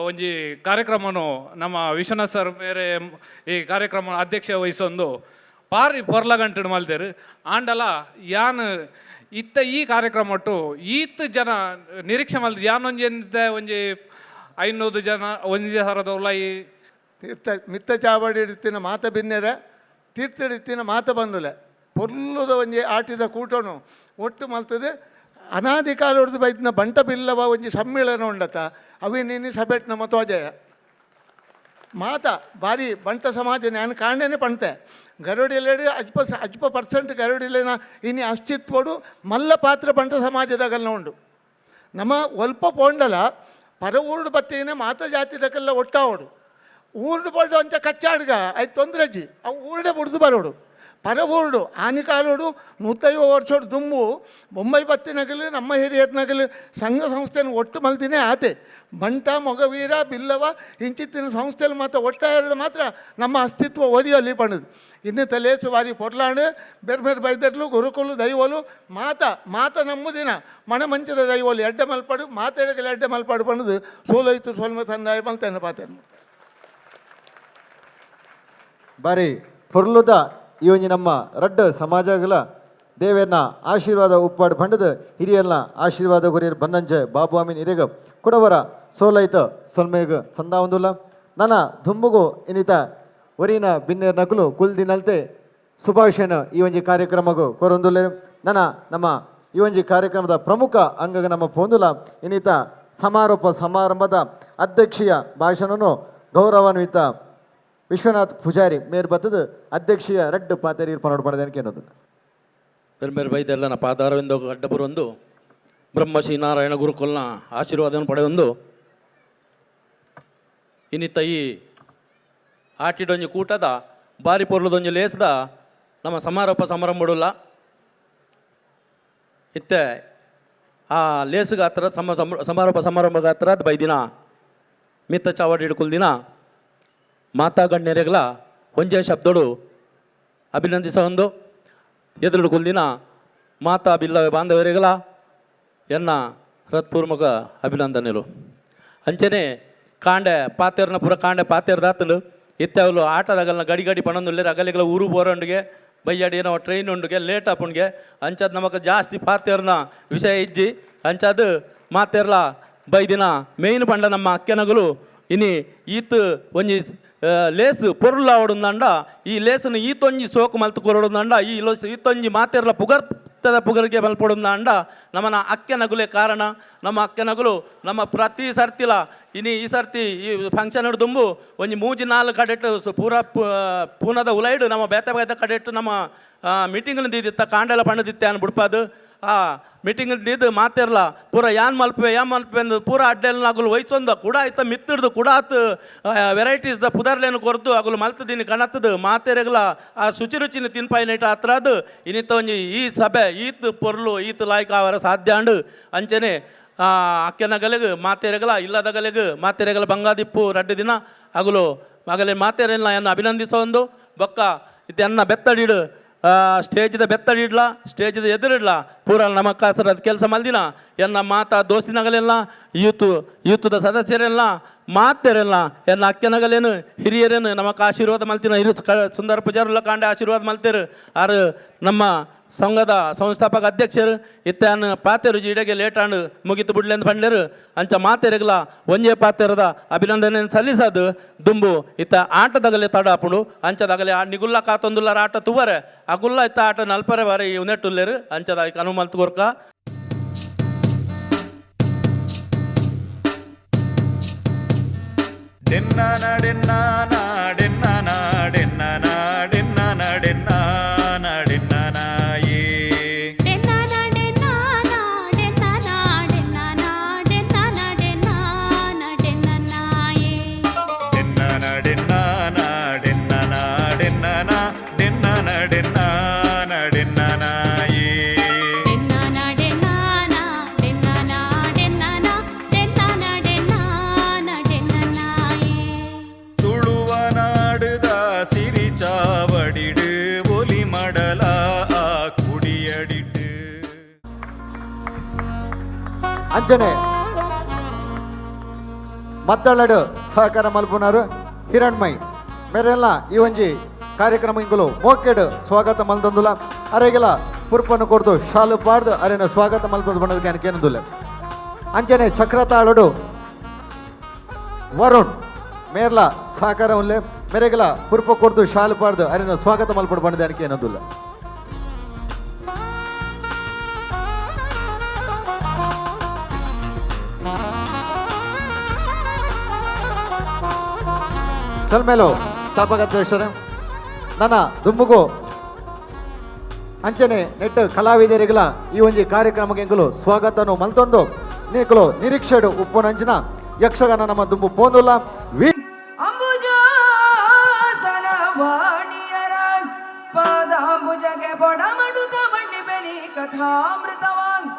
ಒಂಜಿ ಕಾರ್ಯಕ್ರಮನು ನಮ್ಮ ವಿಶ್ವನಾಥ್ ಸರ್ ಬೇರೆ ಈ ಕಾರ್ಯಕ್ರಮ ಅಧ್ಯಕ್ಷ ವಹಿಸೊಂದು ಭಾರಿ ಪೊರ್ಲಗಂಟು ಮಲ್ತೆರು ಆಂಡಲ ಯಾನ್ ಇತ್ತ ಈ ಕಾರ್ಯಕ್ರಮ ಒಟ್ಟು ಈತ್ ಜನ ನಿರೀಕ್ಷೆ ಮಲ್ತು ಯಾನೊಂಜಿ ಎಂತ ಒಂಜಿ 500 ಜನ ಒಂಜಿ ಹರದ ಉಲಾಯಿ ತೀರ್ಥ ಮಿತ್ತ ಚಾವಡಿ ಇಡ್ತಿನ ಮಾತ ಬಿನ್ನೆರ ತೀರ್ಥಡಿತ್ತಿನ ಮಾತ ಬಂದುಲೆ ಪೊರ್ಲುದ ಒಂಜಿ ಆಟಿದ ಕೂಟನು ಒಟ್ಟು ಮಲ್ತದೆ ಅನಾದಿ ಕಾಲ ಹೊಡೆದು ಬೈತಿನ ಬಂಟ ಬಿಲ್ಲವ ಒಂಜಿ ಸಮ್ಮೇಳನ ಉಂಡತ ಅವಿನಿ ಸಭೆಟ್ ನಮ್ಮ ತೋಜಯ ಮಾತ ಭಾರಿ ಬಂಟ ಸಮಾಜ ನಾನು ಕಾಣೇನೆ ಪಣ್ತೆ ಗರುಡಿಲೇಡಿ ಅಜ್ಪ ಪರ್ಸೆಂಟ್ ಗರುಡಿಲೇನ ಇನಿ ಅಸ್ತಿತ್ವಡು ಮಲ್ಲ ಪಾತ್ರ ಬಂಟ ಸಮಾಜದಾಗಲ್ಲ ಉಂಡು ನಮ್ಮ ಒಲ್ಪ ಪೋಂಡಲ ಪರ ಊರುಡು ಬತ್ತೇನೆ ಮಾತ ಜಾತಿದಕ್ಕೆಲ್ಲ ಒಟ್ಟಾವಡು ಊರುಡು ಪಡ್ಡು ಅಂಚ ಕಚ್ಚಾಡ್ಗ ಆಯ್ತು ತೊಂದ್ರಜ್ಜಿ ಅವು ಊರುಡೆ ಬುಡ್ದು ಬರೋಡು ಪರ ಊರುಡು ಆನಿ ಕಾಲೋಡು 150 ವರ್ಷೋಡು ದುಂಬು ಬೊಂಬೈ ಬತ್ತಿನಗಲು ನಮ್ಮ ಹಿರಿಯರ್ನಗಲು ಸಂಘ ಸಂಸ್ಥೆನ ಒಟ್ಟು ಮಲ್ತಿನೇ ಆತೆ ಬಂಟ ಮೊಗವೀರ ಬಿಲ್ಲವ ಇಂಚಿತ್ತಿನ ಸಂಸ್ಥೆಯಲ್ಲಿ ಮಾತ್ರ ಒಟ್ಟಾರೆ ಮಾತ್ರ ನಮ್ಮ ಅಸ್ತಿತ್ವ ಓದಿಯಲ್ಲಿ ಪಣದು ಇನ್ನು ತಲೇಸು ವಾರಿ ಪೊರ್ಲಾಂಡು ಬೇರೆ ಬೇರೆ ಬೈದರ್ಲು ಗುರುಕುಲು ದೈವಲು ಮಾತ ನಮ್ಮದಿನ ಮಣ ಮಂಚದ ದೈವಲು ಎಡ್ಡೆ ಮಲ್ಪಾಡು ಮಾತೆರಗಲು ಎಡ್ಡೆ ಮಲ್ಪಾಡು ಪಣದು ಸೋಲೋಯ್ತು ಸೋಲ್ಮ ತಂದಾಯ ಮಲ್ತೇನೆ ಪಾತೇನೆ ಬಾರಿ ಪೊರ್ಲುದ ಈ ಒಂಜಿ ನಮ್ಮ ರಡ್ಡ್ ಸಮಾಜಗಳ ದೇವೇರ್ನ ಆಶೀರ್ವಾದ ಉಪ್ಪಾಡು ಪಂಡದ ಹಿರಿಯರ್ನ ಆಶೀರ್ವಾದ ಗುರಿಯರ್ ಬನ್ನಂಜೆ ಬಾಬು ಅಮೀನ್ ಇರೆಗ ಕುಡವರ ಸೋಲೈತ ಸೊಲ್ಮೇಗ ಸಂದಾವಂದುಲ್ಲ ನನ್ನ ದುಂಬುಗು ಇನ್ನಿತ ಒರಿನ ಬಿನ್ನೇರ್ ನಕಲು ಕುಲ್ದಿನಲ್ತೆ ಶುಭಾಶಯನ ಈ ಒಂಜಿ ಕಾರ್ಯಕ್ರಮಗೂ ಕೊರೊಂದುಲ್ಲೆ ನಮ್ಮ ಈ ಒಂಜಿ ಕಾರ್ಯಕ್ರಮದ ಪ್ರಮುಖ ಅಂಗಗ ನಮ್ಮ ಪೊಂದುಲ ಇನ್ನಿತ ಸಮಾರೋಪ ಸಮಾರಂಭದ ಅಧ್ಯಕ್ಷೀಯ ಭಾಷಣನು ಗೌರವಾನ್ವಿತ ವಿಶ್ವನಾಥ್ ಪೂಜಾರಿ ಮೇರ್ ಬತ್ತದ ಅಧ್ಯಕ್ಷೀಯ ರೆಡ್ ಪಾತೇರಿ ಪನೋಡ್ ಪಡೆದೇನಕ್ಕೆ ಅನ್ನೋದು ಬೇರೆ ಬೇರೆ ಬೈದೆಲ್ಲ ನಾ ಪಾದಾರವಿಂದ ಅಡ್ಡಬರೊಂದು ಬ್ರಹ್ಮಶ್ರೀ ನಾರಾಯಣ ಗುರುಕುಲ್ನ ಆಶೀರ್ವಾದವನ್ನು ಪಡೆಯೊಂದು ಇನ್ನಿತ್ತ ಈ ಆಟಿಡೊಂಜಿ ಕೂಟದ ಬಾರಿ ಪೊರ್ಲದೊಂಜಿ ಲೇಸ್ದ ನಮ್ಮ ಸಮಾರೋಪ ಸಮಾರಂಭಡುಲ್ಲ ಇತ್ತೆ ಆ ಲೇಸ್ಗೆ ಹತ್ರ ಸಮಾರೋಪ ಸಮಾರಂಭಗ ಹತ್ರ ಬೈದಿನ ಮಿತ್ತ ಚಾವಡಿ ಹಿಡ್ಕೊಳ್ದಿನ ಮಾತಾ ಗಣ್ಯರೆಗಳ ಒಂಜೆ ಶಬ್ದಗಳು ಅಭಿನಂದಿಸ ಒಂದು ಎದುರು ಕುಲ್ದಿನ ಮಾತಾ ಬಿಲ್ಲ ಬಾಂಧವರಿಗಳ ಎನ್ನ ಹೃತ್ಪೂರ್ವಕ ಅಭಿನಂದನೆಗಳು ಅಂಚನೆ ಕಾಂಡೆ ಪಾತೇರ್ನ ಪೂರ ಕಾಂಡೆ ಪಾತೇರ್ದಾತಲು ಇತ್ತೆ ಅವಳು ಆಟದಾಗಲ್ನ ಗಡಿ ಗಡಿ ಪಣೊಂದುಲ್ಲೇರು ಅಗಲಿಗಳ ಊರು ಬೋರೊಂಡಿಗೆ ಬೈಯಾಡಿ ಏನೋ ಟ್ರೈನ್ ಉಂಡಿಗೆ ಲೇಟ್ ಆಪುಂಡಿಗೆ ಅಂಚದು ನಮಗೆ ಜಾಸ್ತಿ ಪಾತೇರ್ನ ವಿಷಯ ಇಜ್ಜಿ ಅಂಚದು ಮಾತೇರ್ಲ ಬೈದಿನ ಮೇಯ್ನ್ ಪಂಡ ನಮ್ಮ ಅಕ್ಕೆನಗಳು ಇನಿ ಈತ್ ಒಂಜಿ ಲೇಸು ಪೊರ್ಲು ಆವಡುಂದಂಡ ಈ ಲೇಸನ್ನು ಈತೊಂಜಿ ಸೋಕು ಮಲ್ತು ಕೊರಡುಂದಂಡ ಈತೊಂಜಿ ಮಾತೇರ್ಲ ಪುಗರ್ತದ ಪುಗರಿಗೆ ಮಲ್ಪಡುಂದಂಡ ನಮ್ಮನ ಅಕ್ಕೆನಗುಲೇ ಕಾರಣ ನಮ್ಮ ಅಕ್ಕೆನಗುಲು ನಮ್ಮ ಪ್ರತಿ ಸರ್ತಿಲ ಇನಿ ಈ ಸರ್ತಿ ಈ ಫಂಕ್ಷನ್ ದುಂಬು ಒಂಜಿ ಮೂಜಿ ನಾಲ್ ಕಡೆಟ್ ಪೂರ ಪೂನದ ಉಲೈಡು ನಮ್ಮ ಬೇತ ಕಡೆಟ್ ನಮ್ಮ ಮೀಟಿಂಗ್ಲು ದಿತ್ತ ಕಾಂಡೆಲ ಪಂಡದಿತ್ತೆ ಅನ್ ಬಿಡ್ಪಾದು ಆ ಮೀಟಿಂಗ್ ದಿದ್ದು ಮಾತೇರ್ಲ ಪೂರ ಯಾನ್ ಮಲ್ಪೆ ಅಂದು ಪೂರ ಅಡ್ಡೆಲ್ ಅಗಲು ವಯಸ್ಸೊಂದು ಕೂಡ ಆಯ್ತ ಮಿತ್ತಿಡ್ದು ಕೂಡ ಆತು ವೆರೈಟೀಸ್ದ ಪುದರ್ಲೇನು ಕೊರ್ದು ಅಗಲು ಮಲ್ತದೀನಿ ಕಣತ್ತದು ಮಾತೇರೆಗಲ ಆ ಶುಚಿ ರುಚಿನ ತಿನ್ಪಾಯಿನೈಟ ಹತ್ರ ಅದು ಇನ್ನಿತ್ತ ಒಂಜಿ ಈ ಸಭೆ ಈತ್ ಪೊರ್ಲು ಈತ್ ಲಾಯ್ಕ ಅವರ ಸಾಧ್ಯ ಅಂಡು ಅಂಚನೆ ಅಕ್ಕೆನಗಲೆಗ್ ಮಾತೇರೆಗಲ ಇಲ್ಲದಗಲೆಗ್ ಮಾತೇರೆಗಲ ಬಂಗಾದಿಪ್ಪು ರಡ್ಡು ದಿನ ಅಗಲು ಮಗಲೇ ಮಾತೇರೆಲ್ಲ ಎನ್ನ ಅಭಿನಂದಿಸೋ ಒಂದು ಬೊಕ್ಕ ಇದು ಎನ್ನ ಬೆತ್ತಡಿಡು ಸ್ಟೇಜ್ದ ಬೆತ್ತಡಿಡ್ಲ ಸ್ಟೇಜ್ದ ಎದುರಿಡ್ಲ ಪೂರ ನಮ್ಮ ಕಾಸರದ ಕೆಲಸ ಮಲ್ದಿನ ಎನ್ನ ಮಾತಾ ದೋಸ್ತಿನಗಲೆಲ್ಲ ಯೂತ್ದ ಸದಸ್ಯರೆಲ್ಲ ಮಾತೇರೆಲ್ಲ ಎನ್ನ ಅಕ್ಕೆನಗಲೇನು ಹಿರಿಯರೇನು ನಮಕ್ಕೆ ಆಶೀರ್ವಾದ ಮಲ್ತಿನ ಸುಂದರ ಪೂಜಾರುಲ್ಲ ಕಾಂಡೆ ಆಶೀರ್ವಾದ ಮಲ್ತೇರು ಆರು ನಮ್ಮ ಸಂಘದ ಸಂಸ್ಥಾಪಕ ಅಧ್ಯಕ್ಷರು ಇತ್ತಾನು ಪಾತೇರು ಜೀಡೆಗೆ ಲೇಟಾಂಡು ಮುಗಿತು ಬಿಡ್ಲೆಂದು ಬಂಡೇರು ಅಂಚ ಮಾತೇರೆಗಲ ಒಂಜೇ ಪಾತೇರದ ಅಭಿನಂದನೆ ಸಲ್ಲಿಸೋದು ದುಂಬು ಇತ್ತ ಆಟದಾಗಲೇ ತಡ ಹಾಪುಂಡು ಅಂಚದಾಗಲೇ ಆ ನಿಗುಲ್ಲ ಕಾತೊಂದುಲ್ಲಾರ ಆಟ ತುವರೆ ಆ ಗುಲ್ಲ ಇತ್ತ ಆಟ ನಲ್ಪರೆ ಬಾರಿ ಉನೆಟ್ಟುಲ್ಲೇರು ಅಂಚದ ಅನುಮಲ್ತು ಗೊರ್ಕ ಅಂಚನೆ ಮದ್ದಳಡು ಸಹಕಾರ ಮಲ್ಪುನಾರು ಹಿರಣ್ಮೈ ಮೇರೆಲ್ಲ ಈ ಒಂಜಿ ಕಾರ್ಯಕ್ರಮ ಇಂಗುಲು ಮೋಕೆಡು ಸ್ವಾಗತ ಮಲ್ದೊಂದುಲ ಅರೆಗೆಲ ಪುರ್ಪನ್ನು ಕೊಡ್ದು ಶಾಲು ಪಾಡ್ದು ಅರೆನ ಸ್ವಾಗತ ಮಲ್ಪದು ಬಣ್ಣದ ಕೇನದುಲ್ಲ ಅಂಚನೆ ಚಕ್ರತಾಳಡು ವರುಣ್ ಮೇರ್ಲ ಸಹಕಾರ ಉಲ್ಲೆ ಮೇರೆಗೆಲ ಪುರ್ಪ ಕೊಡ್ದು ಶಾಲು ಪಾಡ್ದು ಅರೆನ ಸ್ವಾಗತ ಮಲ್ಪಡು ಬಣ್ಣದ ಏನದುಲ್ಲ ಸಲ್ಮೇಲು ಸ್ಥಾಪಕ ಅಧ್ಯಕ್ಷರೇ ನನ್ನ ದುಮ್ಮುಗು ಅಂಚನೆ ನೆಟ್ಟು ಕಲಾವಿದರಿಗಳ ಈ ಒಂಜಿ ಕಾರ್ಯಕ್ರಮಕ್ಕೆ ಎಂಕುಲು ಸ್ವಾಗತನು ಮಲ್ತೊಂದು ನೀಕಲು ನಿರೀಕ್ಷೆಡು ಉಪ್ಪು ನಂಚಿನ ಯಕ್ಷಗಾನ ನಮ್ಮ ದುಂಬು ಪೋಂದುಲ್ಲ ಪಾದಾಂಬುಜಗೆ ಬೊಡಮಡುತ್ತ ಬಣ್ಣಿ ಬೆನಿ ಕಥಾಮೃತವಾಗ್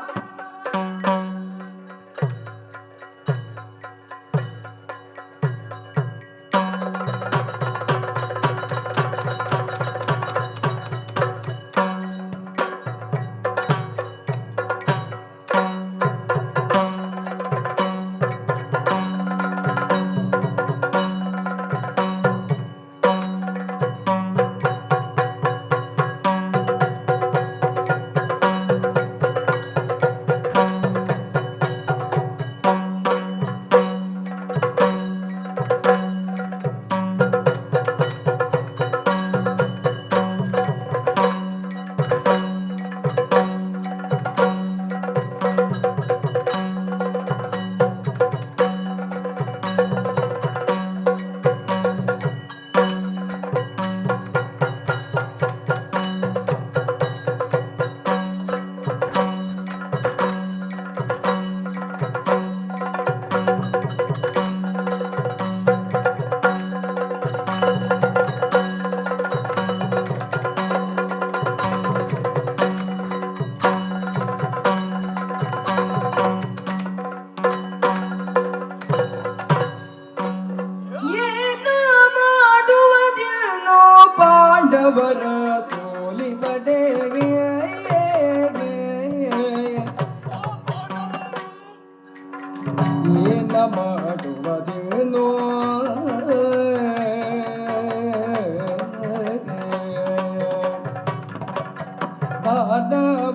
ಮಾಡುವುದೇನು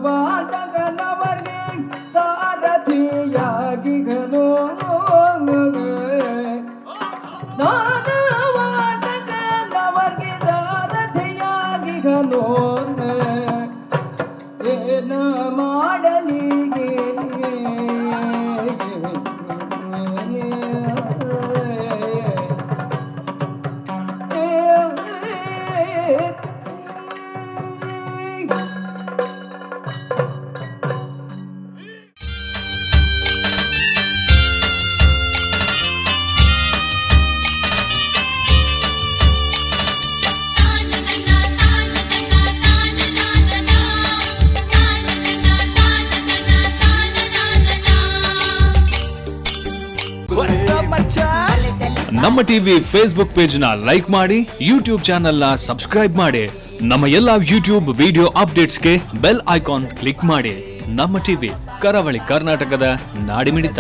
ಬಾಟಗನವರಿಗೆ ಸಾರಥಿಯಾಗಿಗನು ಬಾಟಗನವರಿಗೆ ಸಾರಥಿಯಾಗಿಗನು ಏನ ಮಾಡಲಿಗೆ ನಮ್ಮ ಟಿವಿ ಫೇಸ್ಬುಕ್ ಪೇಜ್ ನ ಲೈಕ್ ಮಾಡಿ, ಯೂಟ್ಯೂಬ್ ಚಾನೆಲ್ ನ ಸಬ್ಸ್ಕ್ರೈಬ್ ಮಾಡಿ, ನಮ್ಮ ಎಲ್ಲಾ ಯೂಟ್ಯೂಬ್ ವಿಡಿಯೋ ಅಪ್ಡೇಟ್ಸ್ಗೆ ಬೆಲ್ ಐಕಾನ್ ಕ್ಲಿಕ್ ಮಾಡಿ. ನಮ್ಮ ಟಿವಿ ಕರಾವಳಿ ಕರ್ನಾಟಕದ ನಾಡಿಮಿಡಿತ.